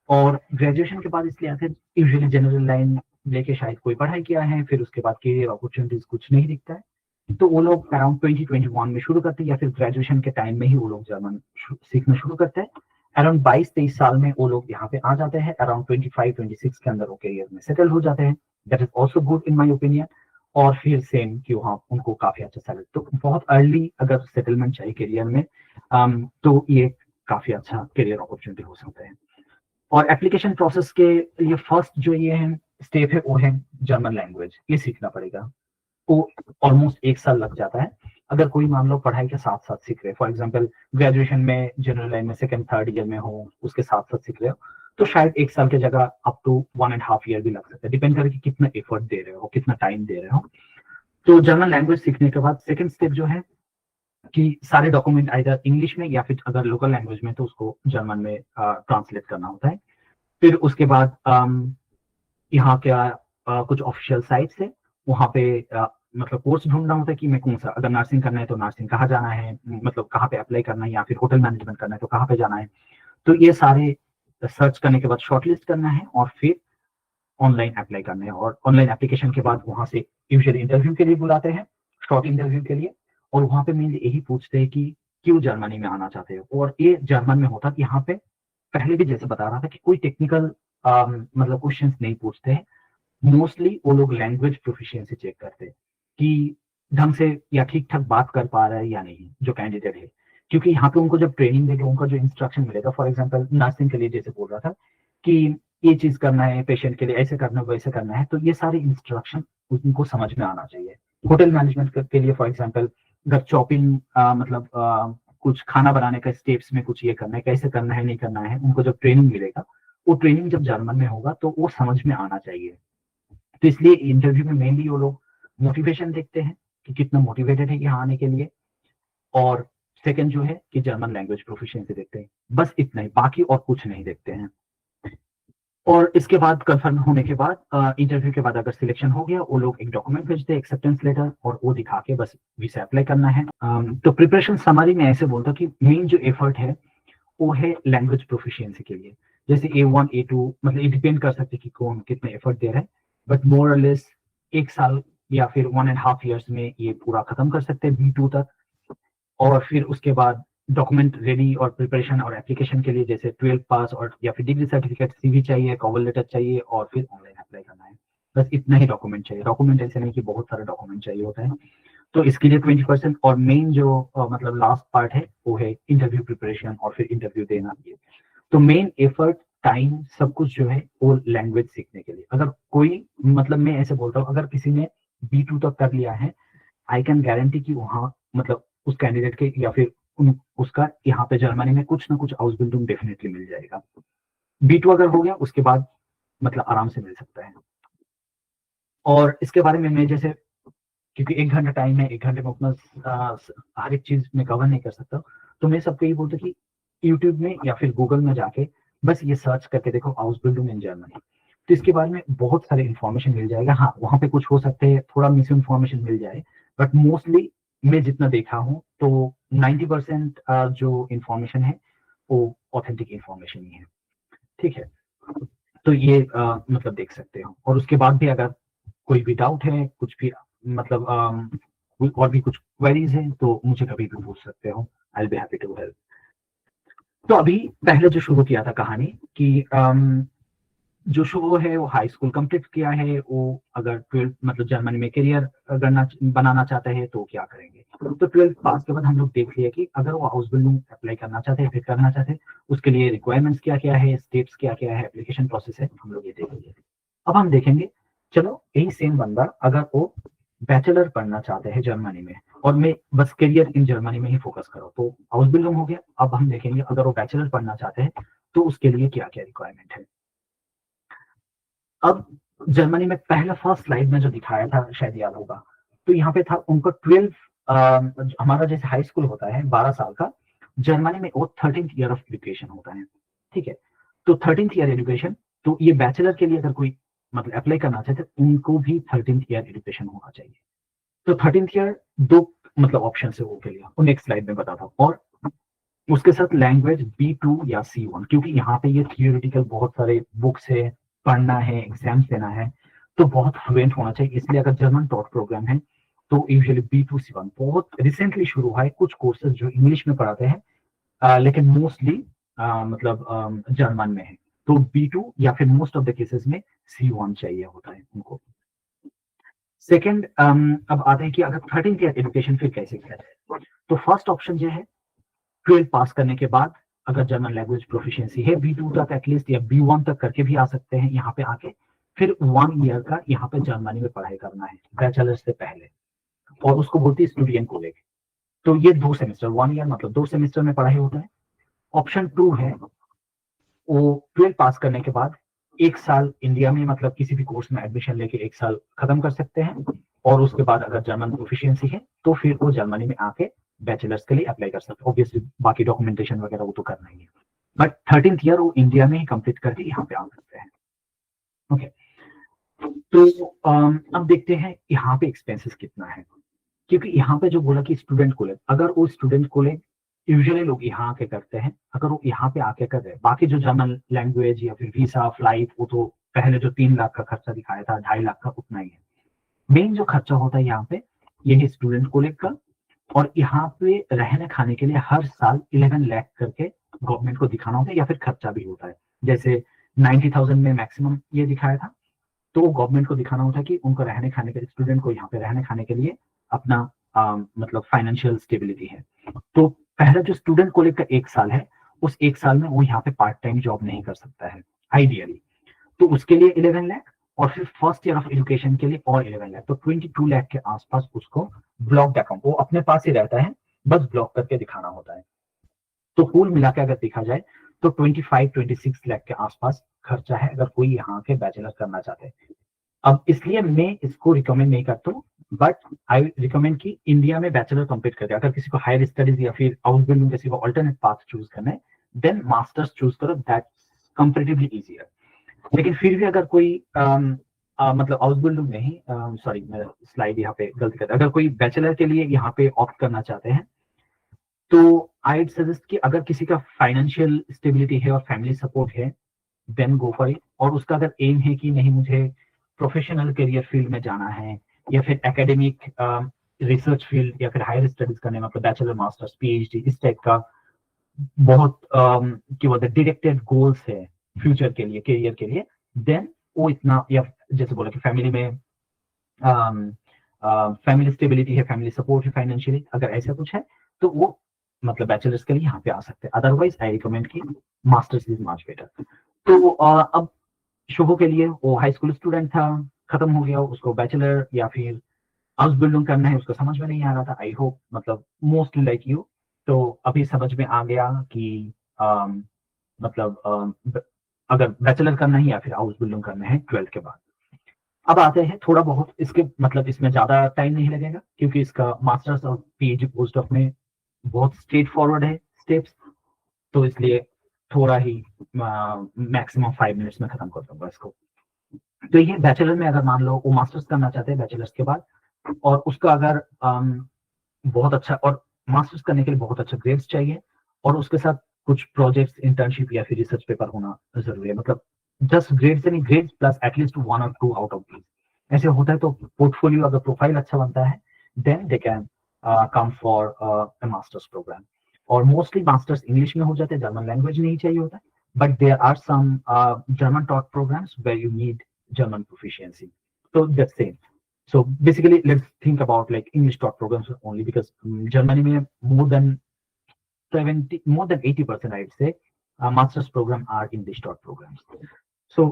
Speaker 1: और ग्रेजुएशन के बाद इसलिए आते हैं यूजुअली जनरल लाइन लेके शायद कोई पढ़ाई किया है, फिर उसके बाद करियर अपॉर्चुनिटीज कुछ नहीं दिखता है, तो वो लोग अराउंड 2021 में शुरू करते हैं, या फिर ग्रेजुएशन के टाइम में ही वो लोग जर्मन सीखना शुरू करते हैं। अराउंड 22-23 साल में वो लोग यहाँ पे आ जाते हैं, अराउंड 25-26 के अंदर वो करियर में सेटल हो जाते हैं। That is also good in my opinion. और फिर सेम कि वहाँ उनको काफी अच्छा सैलरी, तो बहुत अर्ली अगर सेटलमेंट चाहिए करियर में तो ये काफी अच्छा करियर अपॉर्चुनिटी हो सकता है। और एप्लीकेशन प्रोसेस के लिए फर्स्ट जो ये है स्टेप है वो है जर्मन लैंग्वेज, ये सीखना पड़ेगा। वो ऑलमोस्ट 1 साल लग जाता है अगर कोई मान लो पढ़ाई के साथ साथ सीख रहे, फॉर एग्जाम्पल ग्रेजुएशन में जनरल लाइन में 2nd-3rd ईयर में हो, उसके साथ साथ सीख रहे हो, तो शायद 1 साल की जगह अप टू 1.5 ईयर भी लग सकता है, डिपेंड करे कि कितना एफर्ट दे रहे हो, कितना टाइम दे रहे हो। तो जर्मन लैंग्वेज सीखने के बाद सेकेंड स्टेप जो है कि सारे डॉक्यूमेंट आइदर इंग्लिश में या फिर अगर लोकल लैंग्वेज में तो उसको जर्मन में ट्रांसलेट करना होता है। फिर उसके बाद यहाँ क्या कुछ ऑफिशियल साइट्स है, वहाँ पे मतलब कोर्स ढूंढना होता है कि मैं कौन सा, अगर नर्सिंग करना है तो नर्सिंग कहाँ जाना है, मतलब कहाँ पे अप्लाई करना है, या फिर होटल मैनेजमेंट करना है तो कहाँ पे जाना है। तो ये सारे सर्च करने के बाद शॉर्टलिस्ट करना है और फिर ऑनलाइन अप्लाई करना है। और ऑनलाइन एप्लीकेशन के बाद वहाँ से यूजुअली इंटरव्यू के लिए बुलाते हैं, शॉर्ट इंटरव्यू के लिए। और वहाँ पे मेनली यही पूछते हैं कि क्यों जर्मनी में आना चाहते हो। और ये जर्मन में होता कि यहाँ पे पहले भी जैसे बता रहा था कि कोई टेक्निकल मतलब क्वेश्चंस नहीं पूछते हैं, मोस्टली वो लोग लैंग्वेज प्रोफिशिएंसी चेक करते हैं कि ढंग से या ठीक ठाक बात कर पा रहा है या नहीं जो कैंडिडेट है। क्योंकि यहाँ पे उनको जब ट्रेनिंग देगा, उनका जो इंस्ट्रक्शन मिलेगा, फॉर एग्जांपल नर्सिंग के लिए जैसे बोल रहा था कि ये चीज करना है पेशेंट के लिए, ऐसे करना है वैसे करना है, तो ये सारे इंस्ट्रक्शन उनको समझ में आना चाहिए। होटल मैनेजमेंट के लिए फॉर एग्जाम्पल अगर चॉपिंग मतलब कुछ खाना बनाने का स्टेप्स में कुछ ये करना है, कैसे करना है नहीं करना है, उनको जब ट्रेनिंग मिलेगा, वो ट्रेनिंग जब जर्मन में होगा तो वो समझ में आना चाहिए। तो इसलिए इंटरव्यू में मेनली वो लोग मोटिवेशन देखते हैं कि कितना मोटिवेटेड है यहाँ आने के लिए, और सेकंड जो है कि जर्मन लैंग्वेज प्रोफिशिएंसी देखते हैं, बस इतना ही, बाकी और कुछ नहीं देखते हैं। और इसके बाद कंफर्म होने के बाद इंटरव्यू के बाद अगर सिलेक्शन हो गया, वो लोग एक डॉक्यूमेंट भेजते हैं, एक्सेप्टेंस लेटर, और वो दिखा के बस वीजा अप्लाई करना है। तो प्रिपरेशन समरी में ऐसे बोलता कि मेन जो एफर्ट है वो है लैंग्वेज प्रोफिशिएंसी के लिए। जैसे A1 A2 मतलब ये डिपेंड कर सकते कि कौन कितने एफर्ट दे रहा है, बट मोर और लेस 1 साल या फिर 1.5 ईयर्स में ये पूरा खत्म कर सकते हैं B2 तक। और फिर उसके बाद डॉक्यूमेंट रेडी और प्रिपरेशन और एप्लीकेशन के लिए जैसे 12th पास और या फिर डिग्री सर्टिफिकेट, सीवी चाहिए, कवर लेटर चाहिए और फिर ऑनलाइन अप्लाई करना है। बस इतना ही डॉक्यूमेंट चाहिए। डॉक्यूमेंट ऐसे नहीं कि बहुत सारे डॉक्यूमेंट चाहिए होता है। तो इसके लिए 20% और मेन जो मतलब लास्ट पार्ट है वो है इंटरव्यू प्रिपरेशन और फिर इंटरव्यू देना। ये तो मेन एफर्ट, टाइम, सब कुछ जो है वो लैंग्वेज सीखने के लिए। अगर कोई मतलब मैं ऐसे बोलता हूँ, अगर किसी ने B2 तक कर लिया है, आई कैन गारंटी कि वहाँ मतलब उस कैंडिडेट के या फिर उसका यहाँ पे जर्मनी में कुछ ना कुछ हाउस बिल्डिंग डेफिनेटली मिल जाएगा। B2 अगर हो गया उसके बाद मतलब आराम से मिल सकता है। और इसके बारे में मैं जैसे, क्योंकि 1 घंटा टाइम है, 1 घंटे में उतना हर एक चीज में कवर नहीं कर सकता, तो मैं सबको ये बोलता कि यूट्यूब में या फिर गूगल में जाके बस ये सर्च करके देखो हाउस बिल्डिंग इन जर्मनी। तो इसके बारे में बहुत सारे इन्फॉर्मेशन मिल जाएगा। हाँ, वहाँ पे कुछ हो सकते हैं थोड़ा मिस इन्फॉर्मेशन मिल जाए, बट मोस्टली मैं जितना देखा हूँ तो 90% जो इन्फॉर्मेशन है वो ऑथेंटिक इन्फॉर्मेशन ही है। ठीक है, तो ये मतलब देख सकते हो। और उसके बाद भी अगर कोई भी डाउट है, कुछ भी मतलब और भी कुछ क्वेरीज हैं तो मुझे कभी भी पूछ सकते हो। I will be happy to help. तो अभी पहले जो शुरू किया था कहानी कि जो शुरू है वो हाई स्कूल कंप्लीट किया है, वो अगर 12th मतलब जर्मनी में करियर करना बनाना चाहते हैं तो क्या करेंगे। तो 12th पास के बाद हम लोग देख लिए कि अगर वो हाउस बिल्डिंग अप्लाई करना चाहते हैं, फिर करना चाहते हैं, उसके लिए रिक्वायरमेंट्स क्या क्या है, स्टेप्स क्या क्या है, एप्लीकेशन प्रोसेस है, हम लोग ये देख लिए। अब हम देखेंगे, चलो यही सेम बंदा अगर वो बैचलर पढ़ना चाहते हैं जर्मनी में और मैं बस करियर इन जर्मनी में ही फोकस करो, तो हाउस बिल्डिंग हो गया। अब हम देखेंगे अगर वो बैचलर पढ़ना चाहते हैं तो उसके लिए क्या क्या रिक्वायरमेंट है। अब जर्मनी में पहला फर्स्ट स्लाइड में जो दिखाया था शायद याद होगा, तो यहाँ पे था उनको 12 हमारा जैसे हाई स्कूल होता है 12 साल का, जर्मनी में वो 13th ईयर ऑफ एजुकेशन होता है। ठीक है, तो 13th ईयर एजुकेशन, तो ये बैचलर के लिए अगर कोई मतलब अप्लाई करना चाहते उनको भी 13th ईयर एजुकेशन होना चाहिए। तो 13th ईयर दो मतलब ऑप्शन है वो के लिए, वो नेक्स्ट स्लाइड में बताता हूँ। और उसके साथ लैंग्वेज B2 या C1, क्योंकि यहाँ पे ये थियोरिटिकल बहुत सारे बुक्स है, पढ़ना है, एग्जाम्स देना है, तो बहुत फ्लुएंट होना चाहिए। इसलिए अगर जर्मन टॉट प्रोग्राम है तो यूजुअली B2 C1 बहुत रिसेंटली शुरू हुआ है, कुछ कोर्सेज जो इंग्लिश में पढ़ाते हैं लेकिन मोस्टली मतलब जर्मन में है, तो B2 या फिर मोस्ट ऑफ द केसेस में C1 चाहिए होता है उनको। सेकेंड, अब आते हैं कि अगर 13th ईयर एजुकेशन फिर कैसे किया जाए। तो फर्स्ट ऑप्शन जो है 12 पास करने के बाद अगर जर्मन लैंग्वेज प्रोफिशिएंसी है B2 तक एटलीस्ट या B1 तक करके भी आ सकते हैं यहाँ पे आके, फिर 1 ईयर का यहाँ पे जर्मनी में पढ़ाई करना है बैचलर से पहले, और उसको बोलते हैं स्टूडेंट कॉलेज। तो ये 2 सेमेस्टर, 1 ईयर मतलब 2 सेमेस्टर में पढ़ाई होता है। ऑप्शन 2 है वो 12 पास करने के बाद 1 साल इंडिया में मतलब किसी भी कोर्स में एडमिशन लेके 1 साल खत्म कर सकते हैं, और उसके बाद अगर जर्मन प्रोफिशिएंसी है तो फिर वो जर्मनी में आके बैचलर्स के लिए अप्लाई कर सकते हैं। ऑब्वियसली बाकी डॉक्यूमेंटेशन वगैरह वो तो करना ही है, बट 13th ईयर वो इंडिया में ही कंप्लीट करके यहाँ पे आ सकते हैं। ओके, तो अब देखते हैं यहाँ पे एक्सपेंसेस कितना है, क्योंकि यहाँ पे जो बोला कि स्टूडेंट कॉलेज, अगर वो स्टूडेंट कॉलेज यूजुअली लोग यहाँ आके करते हैं, अगर वो यहाँ पे आके कर रहे हैं, बाकी जो जर्मन लैंग्वेज या फिर वीसा फ्लाइट वो तो पहले जो 3 लाख का खर्चा दिखाया था 2.5 लाख का उतना ही है। मेन जो खर्चा होता है यहाँ पे ये है स्टूडेंट कॉलेज का, और यहाँ पे रहने खाने के लिए हर साल 11 लाख करके गवर्नमेंट को दिखाना होता है, या फिर खर्चा भी होता है। जैसे 90,000 में मैक्सिमम ये दिखाया था, तो गवर्नमेंट को दिखाना होता है कि उनको रहने खाने के स्टूडेंट को यहाँ पे रहने खाने के लिए अपना मतलब फाइनेंशियल स्टेबिलिटी है। तो पहला जो स्टूडेंट कॉलेज का 1 साल है, उस 1 साल में वो यहाँ पे पार्ट टाइम जॉब नहीं कर सकता है आइडियली, तो उसके लिए 11 लाख, और फिर फर्स्ट ईयर ऑफ एजुकेशन के लिए और 11 लाख, तो 22 लाख के आसपास उसको ब्लॉक अकाउंट वो अपने पास ही रहता है, बस ब्लॉक करके दिखाना होता है। तो कुल मिला के अगर देखा जाए तो 25-26 लाख के आसपास खर्चा है अगर कोई यहाँ के बैचलर करना चाहते हैं। अब इसलिए मैं इसको रिकमेंड नहीं करता हूँ, बट आई रिकमेंड कि इंडिया में बैचलर कंप्लीट करके अगर किसी को हायर स्टडीज या फिर हाउस बिल्डिंग किसी को अल्टरनेट पाथ चूज करना है, देन मास्टर्स चूज करो, दैट्स कंपैरेटिवली इजियर। लेकिन फिर भी अगर कोई मतलब हाउस बिल्डिंग नहीं, सॉरी मैं स्लाइड यहाँ पे गलती कर, अगर कोई बैचलर के लिए यहाँ पे ऑप्ट करना चाहते हैं तो आई सजेस्ट कि अगर किसी का फाइनेंशियल स्टेबिलिटी है और फैमिली सपोर्ट है देन गो फॉर इट, और उसका अगर एम है कि नहीं मुझे प्रोफेशनल करियर फील्ड में जाना है या फिर एकेडमिक रिसर्च फील्ड या फिर हायर स्टडीज करने में, मतलब बैचलर मास्टर्स पीएचडी इस टाइप का बहुत क्या बोलते हैं डायरेक्टेड गोल्स है फ्यूचर के लिए, करियर के लिए, देन वो इतना, या जैसे बोला कि फैमिली में फैमिली स्टेबिलिटी है, फैमिली सपोर्ट है फाइनेंशियली, अगर ऐसा कुछ है तो वो मतलब बैचलर्स के लिए यहाँ पे आ सकते हैं। अदरवाइज आई रिकमेंड की मास्टर्स इज मच बेटर। तो अब शुभो के लिए वो हाई स्कूल स्टूडेंट था, खत्म हो गया, उसको बैचलर या फिर हाउस बिल्डिंग करना है, उसको समझ में नहीं आ रहा था। आई होप मतलब मोस्टली लाइक यू, तो अभी समझ में आ गया कि मतलब अगर बैचलर करना है या फिर हाउस बिल्डिंग करना है 12th के बाद। अब आते हैं थोड़ा बहुत इसके, मतलब इसमें ज्यादा टाइम नहीं लगेगा क्योंकि इसका मास्टर्स और पीएचडी पोस्ट डॉक में बहुत स्ट्रेट फॉरवर्ड है स्टेप्स, तो इसलिए थोड़ा ही मैक्सिमम 5 मिनट्स में खत्म कर दूंगा इसको। तो ये बैचलर में अगर मान लो वो मास्टर्स करना चाहते हैं बैचलर्स के बाद, और उसका अगर बहुत अच्छा, और मास्टर्स करने के लिए बहुत अच्छा ग्रेड्स चाहिए, और उसके साथ कुछ प्रोजेक्ट्स, इंटर्नशिप या फिर रिसर्च पेपर होना जरूरी है। मतलब जस्ट ग्रेड से नहीं, ग्रेड प्लस एटलीस्ट 1 और 2 आउट ऑफ दीज ऐसे होता है, तो पोर्टफोलियो अगर प्रोफाइल अच्छा बनता है then they can come for a masters program. और मोस्टली मास्टर्स इंग्लिश में हो जाते हैं, जर्मन लैंग्वेज नहीं चाहिए होता, but there are some German taught programs where you need German proficiency. So that's same. So basically, let's think about like English taught programs only, because Germany में more than 80% I'd say master's program are English taught programs. So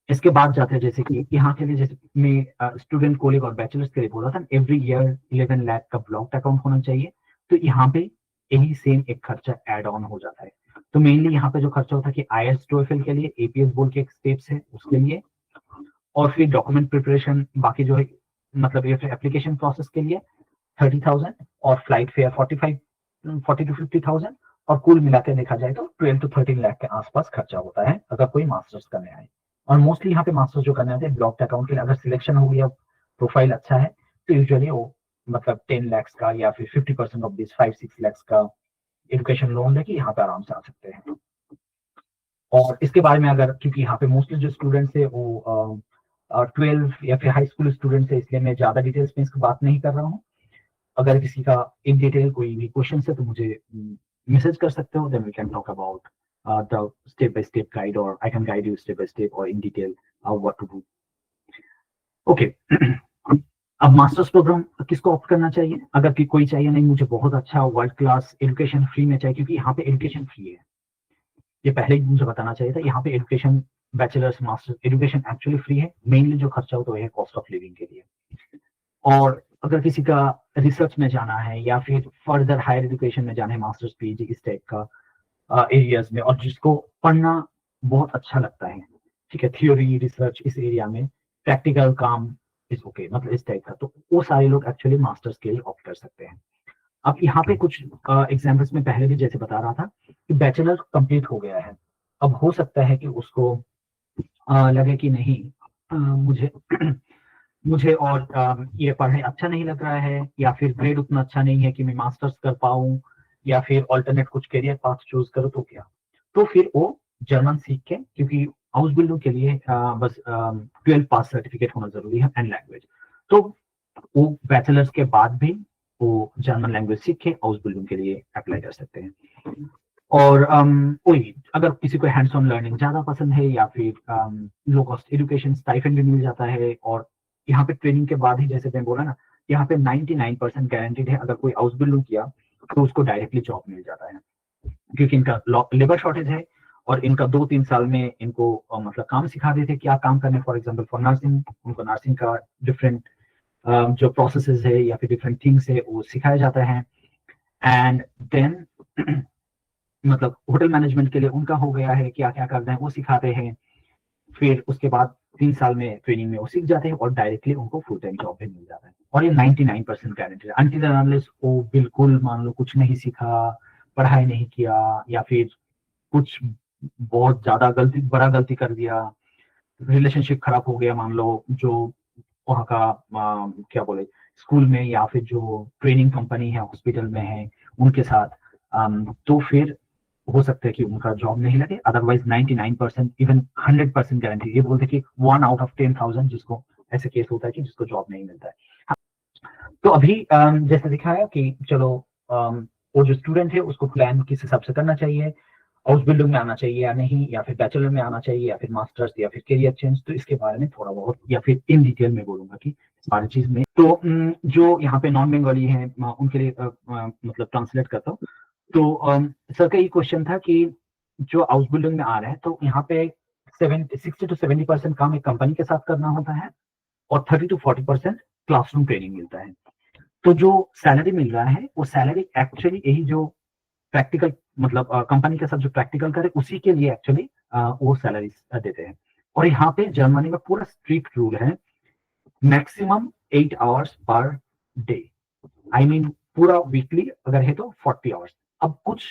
Speaker 1: इसके बाद जाते हैं जैसे कि यहाँ के लिए, जैसे मैं स्टूडेंट कॉलेज और बैचलर्स के लिए बोला था, एवरी ईयर 11 लाख का ब्लॉक्ड अकाउंट होना चाहिए। तो यहाँ पे यही सेम एक खर्चा एड ऑन हो जाता है। तो मेनली यहाँ पे जो खर्चा होता है कि IELTS TOEFL के लिए, APS बोर्ड के स्टेप्स है उसके लिए, और फिर डॉक्यूमेंट प्रिपरेशन, बाकी जो है मतलब ये फिर एप्लीकेशन प्रोसेस के लिए 30,000, और फ्लाइट फेयर 40 to 50,000, और कुल मिलाकर देखा जाए तो 12 to 13 लाख के आसपास खर्चा होता है अगर कोई मास्टर्स करने आए। और मोस्टली यहाँ पे मास्टर्स जो करने आते हैं ब्लॉक्ड अकाउंट के लिए, अगर सिलेक्शन हो गया, प्रोफाइल अच्छा है, तो यूजुअली वो मतलब 10 लाख का या फिर 50% ऑफ दिस 5-6 लाख का एजुकेशन लोन लेके यहाँ पे आराम से आ सकते हैं। और इसके बारे में अगर, क्योंकि यहाँ पे मोस्टली जो स्टूडेंट्स है वो 12 या फिर हाई स्कूल स्टूडेंट्स है, इसलिए मैं ज्यादा डिटेल्स में इसकी बात नहीं कर रहा हूँ। अगर किसी का इन डिटेल कोई भी क्वेश्चन है तो मुझे मैसेज कर सकते हो, then we can talk about the step by step guide, और I can guide you step by step और in detail what to do. Okay, अब मास्टर्स प्रोग्राम किसको ऑप्ट करना चाहिए? अगर कि कोई चाहिए नहीं मुझे बहुत अच्छा वर्ल्ड क्लास एजुकेशन फ्री में चाहिए, क्योंकि यहाँ पे एजुकेशन फ्री है, ये पहले ही मुझे बताना चाहिए था। यहाँ पे education, bachelors masters education actually free है, मेनली जो खर्चा होता है कॉस्ट ऑफ लिविंग के लिए। और अगर किसी का रिसर्च में जाना है या फिर फर्दर हायर एजुकेशन में जाना है, मास्टर्स पीजी इस टाइप का एरियाज में, और जिसको पढ़ना बहुत अच्छा लगता है, ठीक है, थियोरी रिसर्च इस एरिया में, प्रैक्टिकल काम इज ओके, मतलब इस टाइप का, तो वो सारे लोग एक्चुअली मास्टर्स के लिए ऑप्ट कर सकते हैं। अब यहाँ पे कुछ एग्जाम्पल्स में पहले भी जैसे बता रहा था कि बैचलर कंप्लीट हो गया है, अब हो सकता है कि उसको लगे कि नहीं मुझे मुझे और ये पढ़ाई अच्छा नहीं लग रहा है, या फिर ग्रेड उतना अच्छा नहीं है कि मैं मास्टर्स कर पाऊँ, या फिर ऑल्टरनेट कुछ करियर पाथ चूज करो, तो क्या, तो फिर वो जर्मन सीख के, क्योंकि हाउस बिल्डिंग के लिए बस 12 पास सर्टिफिकेट होना जरूरी है एंड लैंग्वेज, तो वो बैचलर्स के बाद भी वो जर्मन लैंग्वेज सीख के हाउस बिल्डिंग के लिए अप्लाई कर सकते हैं। और वही, अगर किसी को हैंड्स ऑन लर्निंग ज्यादा पसंद है, या फिर लो कॉस्ट एजुकेशन स्टाइपेंड भी मिल जाता है, और यहाँ पे ट्रेनिंग के बाद ही, जैसे मैं बोला ना, यहाँ पे 99% गारंटीड है, अगर कोई हाउस बिल्डिंग किया तो उसको डायरेक्टली जॉब मिल जाता है, क्योंकि इनका लेबर शॉर्टेज है, और इनका 2-3 साल में इनको मतलब काम सिखा देते क्या काम करने। फॉर एग्जाम्पल फॉर नर्सिंग, उनको नर्सिंग का डिफरेंट जो प्रोसेसेस है या फिर डिफरेंट थिंग्स है वो सिखाया जाता है। एंड देन मतलब होटल मैनेजमेंट के लिए उनका हो गया है, क्या क्या करना है वो सिखाते हैं। फिर उसके बाद 3 साल में ट्रेनिंग में वो सीख जाते हैं, और डायरेक्टली उनको फुल टाइम जॉब भी मिल जाता है। और ये 99% गारंटी है, अनटिल अनलेस वो बिल्कुल मान लो कुछ नहीं सीखा, पढ़ाई नहीं किया, या फिर कुछ बहुत ज्यादा गलती, बड़ा गलती कर दिया, रिलेशनशिप खराब हो गया मान लो, जो वहाँ का क्या बोले स्कूल में, या फिर जो ट्रेनिंग कंपनी है हॉस्पिटल में है उनके साथ, तो फिर हो सकता है कि उनका जॉब नहीं लगे। अदरवाइज 99% इवन 100% गारंटी, ये बोलते कि 1 out of 10,000 जिसको ऐसे केस होता है कि जिसको जॉब नहीं मिलता है। तो अभी जैसे दिखाया कि चलो वो जो स्टूडेंट है उसको प्लान किस हिसाब से करना चाहिए, हाउस बिल्डिंग में आना चाहिए या नहीं, या फिर बैचलर में आना चाहिए, या फिर मास्टर्स, या फिर करियर चेंज। तो इसके बारे में थोड़ा बहुत या फिर इन डिटेल में बोलूंगा कि सारी चीज में। तो जो यहाँ पे नॉन बंगाली है उनके लिए मतलब ट्रांसलेट करता हूँ। तो सर का ये क्वेश्चन था कि जो हाउस बिल्डिंग में आ रहा है तो यहाँ पे 60 to 70% काम एक कंपनी के साथ करना होता है और 30 to 40% क्लासरूम ट्रेनिंग मिलता है। तो जो सैलरी मिल रहा है वो सैलरी एक्चुअली यही जो प्रैक्टिकल मतलब कंपनी के साथ जो प्रैक्टिकल करे उसी के लिए एक्चुअली वो सैलरी देते हैं। और यहाँ पे जर्मनी में पूरा स्ट्रिक्ट रूल है, maximum 8 hours per day. I mean पूरा वीकली अगर है तो 40 आवर्स। अब कुछ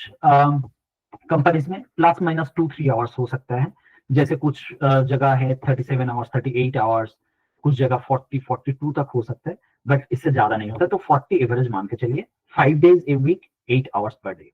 Speaker 1: कंपनीज में प्लस माइनस 2-3 आवर्स हो सकता है, जैसे कुछ जगह है 37 आवर्स, 38 आवर्स, कुछ जगह 40-42 तक हो सकता है, बट इससे ज्यादा नहीं होता। तो 40 एवरेज मान के चलिए, 5 days a week, 8 hours per day.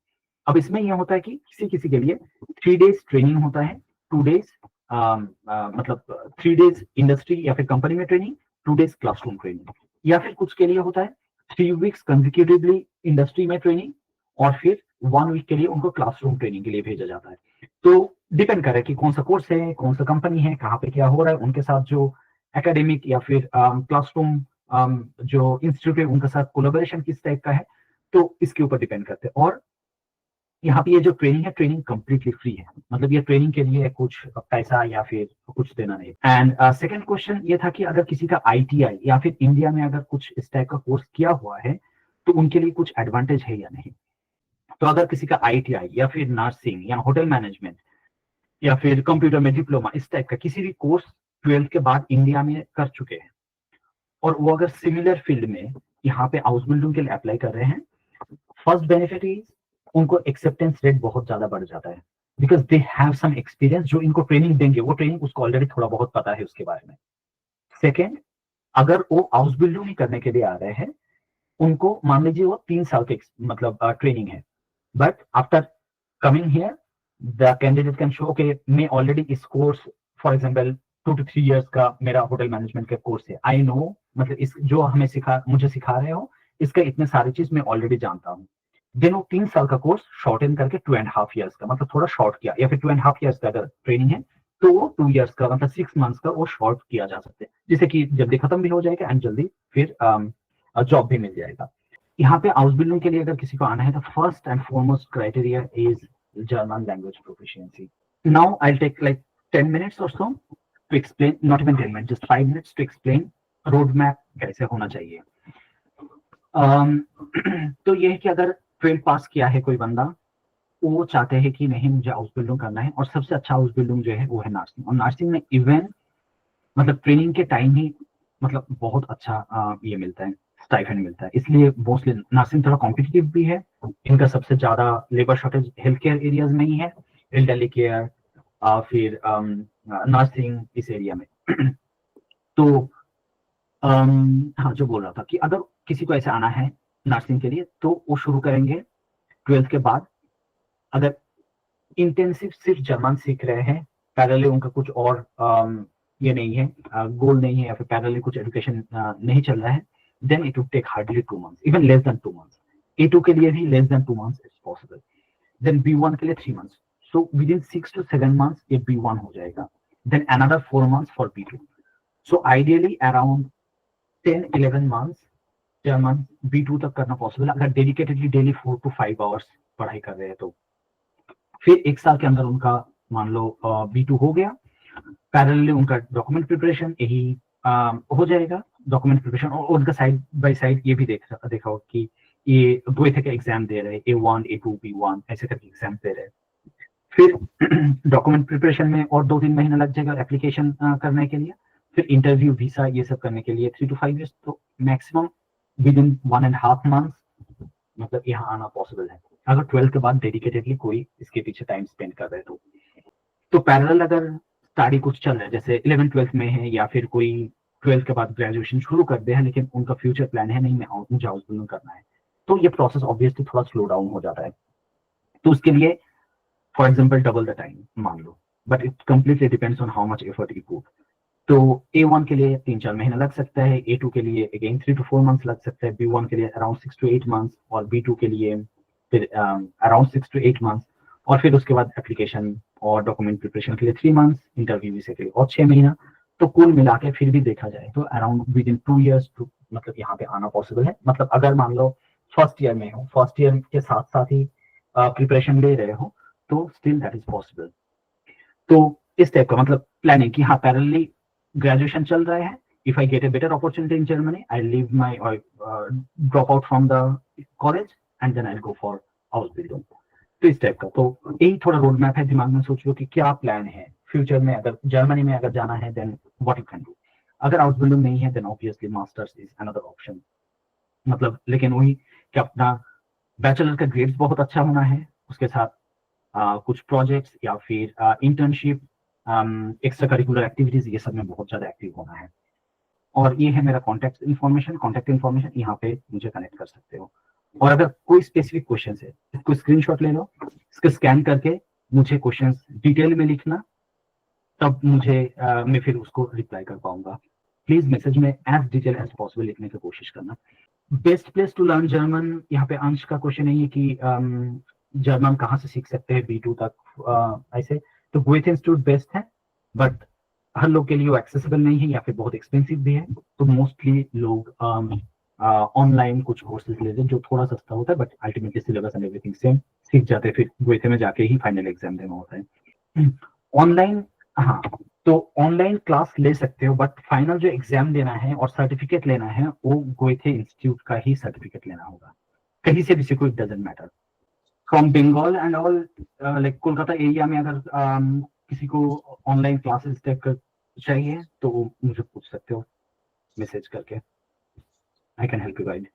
Speaker 1: अब इसमें यह होता है कि किसी किसी के लिए 3 days ट्रेनिंग होता है, 2 days मतलब 3 days इंडस्ट्री या फिर कंपनी में ट्रेनिंग, 2 days क्लासरूम ट्रेनिंग, या फिर कुछ के लिए होता है 3 weeks कंजिक्यूटिवली इंडस्ट्री में ट्रेनिंग और फिर 1 week के लिए उनको क्लासरूम ट्रेनिंग के लिए भेजा जाता है। तो डिपेंड कर रहा है कि कौन सा कोर्स है, कौन सा कंपनी है, कहाँ पे क्या हो रहा है, उनके साथ जो एकेडमिक या फिर क्लासरूम जो इंस्टीट्यूट है उनके साथ कोलैबोरेशन किस टाइप का है, तो इसके ऊपर डिपेंड करते हैं। और यहाँ पे ये जो ट्रेनिंग है, ट्रेनिंग कंप्लीटली फ्री है, मतलब ये ट्रेनिंग के लिए कुछ पैसा या फिर कुछ देना नहीं। एंड सेकंड क्वेश्चन ये था कि अगर किसी का आईटीआई या फिर इंडिया में अगर कुछ इस टाइप का कोर्स किया हुआ है तो उनके लिए कुछ एडवांटेज है या नहीं। तो अगर किसी का आईटीआई या फिर नर्सिंग या होटल मैनेजमेंट या फिर कंप्यूटर में डिप्लोमा इस टाइप का किसी भी कोर्स 12th के बाद इंडिया में कर चुके हैं और वो अगर सिमिलर फील्ड में यहाँ पे हाउस बिल्डिंग के लिए अप्लाई कर रहे हैं, फर्स्ट बेनिफिट इज उनको एक्सेप्टेंस रेट बहुत ज्यादा बढ़ जाता है, because they have some experience. जो इनको ट्रेनिंग देंगे वो ट्रेनिंग उसको ऑलरेडी थोड़ा बहुत पता है उसके बारे में। सेकेंड, अगर वो हाउस बिल्डिंग ही करने के लिए आ रहे हैं, उनको मान लीजिए वो 3 साल के मतलब ट्रेनिंग है, but after coming here the candidate can show के मैं ऑलरेडी इस course for example 2 to 3 years का मेरा होटल मैनेजमेंट का कोर्स है, आई नो मतलब इस जो हमें मुझे सिखा रहे हो इसका इतने सारी चीज मैं ऑलरेडी जानता हूँ। देन वो 3 साल का कोर्स शॉर्टन करके 2.5 years का मतलब थोड़ा शॉर्ट किया, या फिर 2.5 years का अगर ट्रेनिंग है तो वो 2 years का मतलब 6 months का वो शॉर्ट किया जा सकता है, जिससे कि जल्दी खत्म भी हो जाएगा एंड जल्दी फिर जॉब भी मिल जाएगा। यहाँ पे हाउस बिल्डिंग के लिए अगर किसी को आना है तो first and foremost criteria is German language proficiency. Now I take like 10 minutes or so to explain, not even 10 minutes, just 5 minutes to explain road map कैसे होना चाहिए। तो ये है कि अगर 12 पास किया है कोई बंदा, वो चाहते हैं कि नहीं मुझे हाउस बिल्डिंग करना है, और सबसे अच्छा हाउस बिल्डिंग जो है वो है नर्सिंग। और नर्सिंग में इवन मतलब ट्रेनिंग के टाइम ही मतलब बहुत अच्छा ये मिलता है, स्टाइपेंड मिलता है, इसलिए मोस्टली नर्सिंग थोड़ा कॉम्पिटिटिव भी है। इनका सबसे ज्यादा labour shortage health care areas में ही है, एल्डरली केयर फिर नर्सिंग इस एरिया में। तो हाँ, जो बोल रहा था कि अगर किसी को ऐसे आना है नर्सिंग के लिए तो वो शुरू करेंगे 12th के बाद। अगर इंटेंसिव सिर्फ जर्मन सीख रहे हैं, पैरेलल उनका कुछ और ये नहीं है, गोल नहीं है, या फिर पैरेलल कुछ एजुकेशन नहीं चल रहा है, then it would take hardly 2 months, even less than 2 months। A2 के लिए भी less than 2 months it's possible. Then B1 के लिए 3 months। So within 6 to 7 months ये B1 हो जाएगा। Then another 4 months for B2। So ideally around 10-11 months German B2 तक करना पॉसिबल अगर डेडिकेटेडली डेली 4 to 5 hours पढ़ाई कर रहे हैं तो। फिर 1 साल के अंदर उनका मान लो B2 हो गया, पैरेलली उनका डॉक्यूमेंट प्रिपरेशन यही हो जाएगा। डॉक्यूमेंट प्रिपरेशन और उनका साइड बाय साइड ये भी देखा हो कि ये 2 तरह के एग्जाम दे रहे हैं, A1 A2 B1 ऐसे करके एग्जाम दे रहे हैं। फिर डॉक्यूमेंट प्रिपरेशन में और 2-3 महीने लग जाएगा एप्लीकेशन करने के लिए। फिर इंटरव्यू वीसा ये सब करने के लिए 3 to 5 years। तो मैक्सिमम विद इन 1.5 months मतलब यहाँ आना पॉसिबल है, अगर 12th के बाद डेडिकेटेडली कोई इसके पीछे टाइम स्पेंड कर रहे तो। तो पैरेलल अगर स्टडी कुछ चल रहा है जैसे 11th-12th में है, या फिर कोई 12th के बाद ग्रेजुएशन शुरू कर दे है लेकिन उनका फ्यूचर प्लान है नहीं मुझे हाउस बिल्डिंग करना है, तो ये प्रोसेस ऑब्वियसली थोड़ा स्लो डाउन हो जाता है। तो उसके लिए for example double the time मान लो, but it completely depends on how much effort you put. तो A1 के लिए 3-4 महीना लग सकता है, A2 के लिए अगेन 3 to 4 मंथ्स लग सकता है, B1 के लिए अराउंड 6 to 8 मंथ्स और B2 के लिए फिर अराउंड 6 to 8 मंथ्स और फिर उसके बाद एप्लीकेशन और डॉक्यूमेंट प्रिपरेशन के लिए 3 मंथ्स, इंटरव्यू विजिट के लिए और 6 महीना। तो कुल मिला के फिर भी देखा जाए तो अराउंड विद इन 2 ईयर्स मतलब यहाँ पे आना पॉसिबल है। मतलब अगर मान लो फर्स्ट ईयर में हो, फर्स्ट ईयर के साथ साथ ही प्रिपरेशन ले रहे हो तो स्टिल दैट इज पॉसिबल। तो इस टाइप का मतलब प्लानिंग कि हाँ पैरेलली ग्रेजुएशन चल रहा है, if I get a better opportunity in Germany, I'll leave my drop out from the college and then I'll go for Ausbildung। तो इस टाइप का तो यही थोड़ा रोड मैप है, दिमाग में सोच लो कि क्या प्लान है फ्यूचर में। अगर जर्मनी में अगर जाना है then what you can do, अगर Ausbildung नहीं है then obviously masters is another option. मतलब लेकिन वही कि अपना बैचलर का ग्रेड्स बहुत अच्छा होना है, उसके साथ कुछ प्रोजेक्ट्स या फिर इंटर्नशिप, एक्स्ट्रा करिकुलर एक्टिविटीज, ये सब में बहुत ज्यादा एक्टिव होना है। और ये है मेरा कॉन्टैक्ट इन्फॉर्मेशन यहाँ पे मुझे कनेक्ट कर सकते हो। और अगर कोई स्पेसिफिक क्वेश्चन है इसको स्क्रीनशॉट ले लो, इसको स्कैन करके मुझे क्वेश्चंस डिटेल में लिखना, तब मुझे मैं फिर उसको रिप्लाई कर पाऊंगा। प्लीज मैसेज में एज डिटेल एज पॉसिबल लिखने की कोशिश करना। Best place to learn German, यहाँ पे अंश का क्वेश्चन है कि जर्मन कहाँ से सीख सकते हैं B2 तक। ऐसे तो गोएथे इंस्टीट्यूट बेस्ट है, बट हर लोग के लिए वो एक्सेसिबल नहीं है या फिर बहुत एक्सपेंसिव भी है। तो मोस्टली लोग ऑनलाइन कुछ कोर्सेज लेते हैं जो थोड़ा सस्ता होता है, but ultimately syllabus and everything same सीख जाते हैं, फिर गोएथे में जाके ही फाइनल एग्जाम देना होता है। ऑनलाइन, हाँ तो ऑनलाइन क्लास ले सकते हो, बट फाइनल जो एग्जाम देना है और सर्टिफिकेट लेना है वो गोएथे इंस्टीट्यूट का ही सर्टिफिकेट लेना होगा, कहीं से भी कोई doesn't matter. From Bengal and all like Kolkata area में अगर किसी को ऑनलाइन क्लासेस चाहिए तो मुझे पूछ सकते हो मैसेज करके, I can help you guide.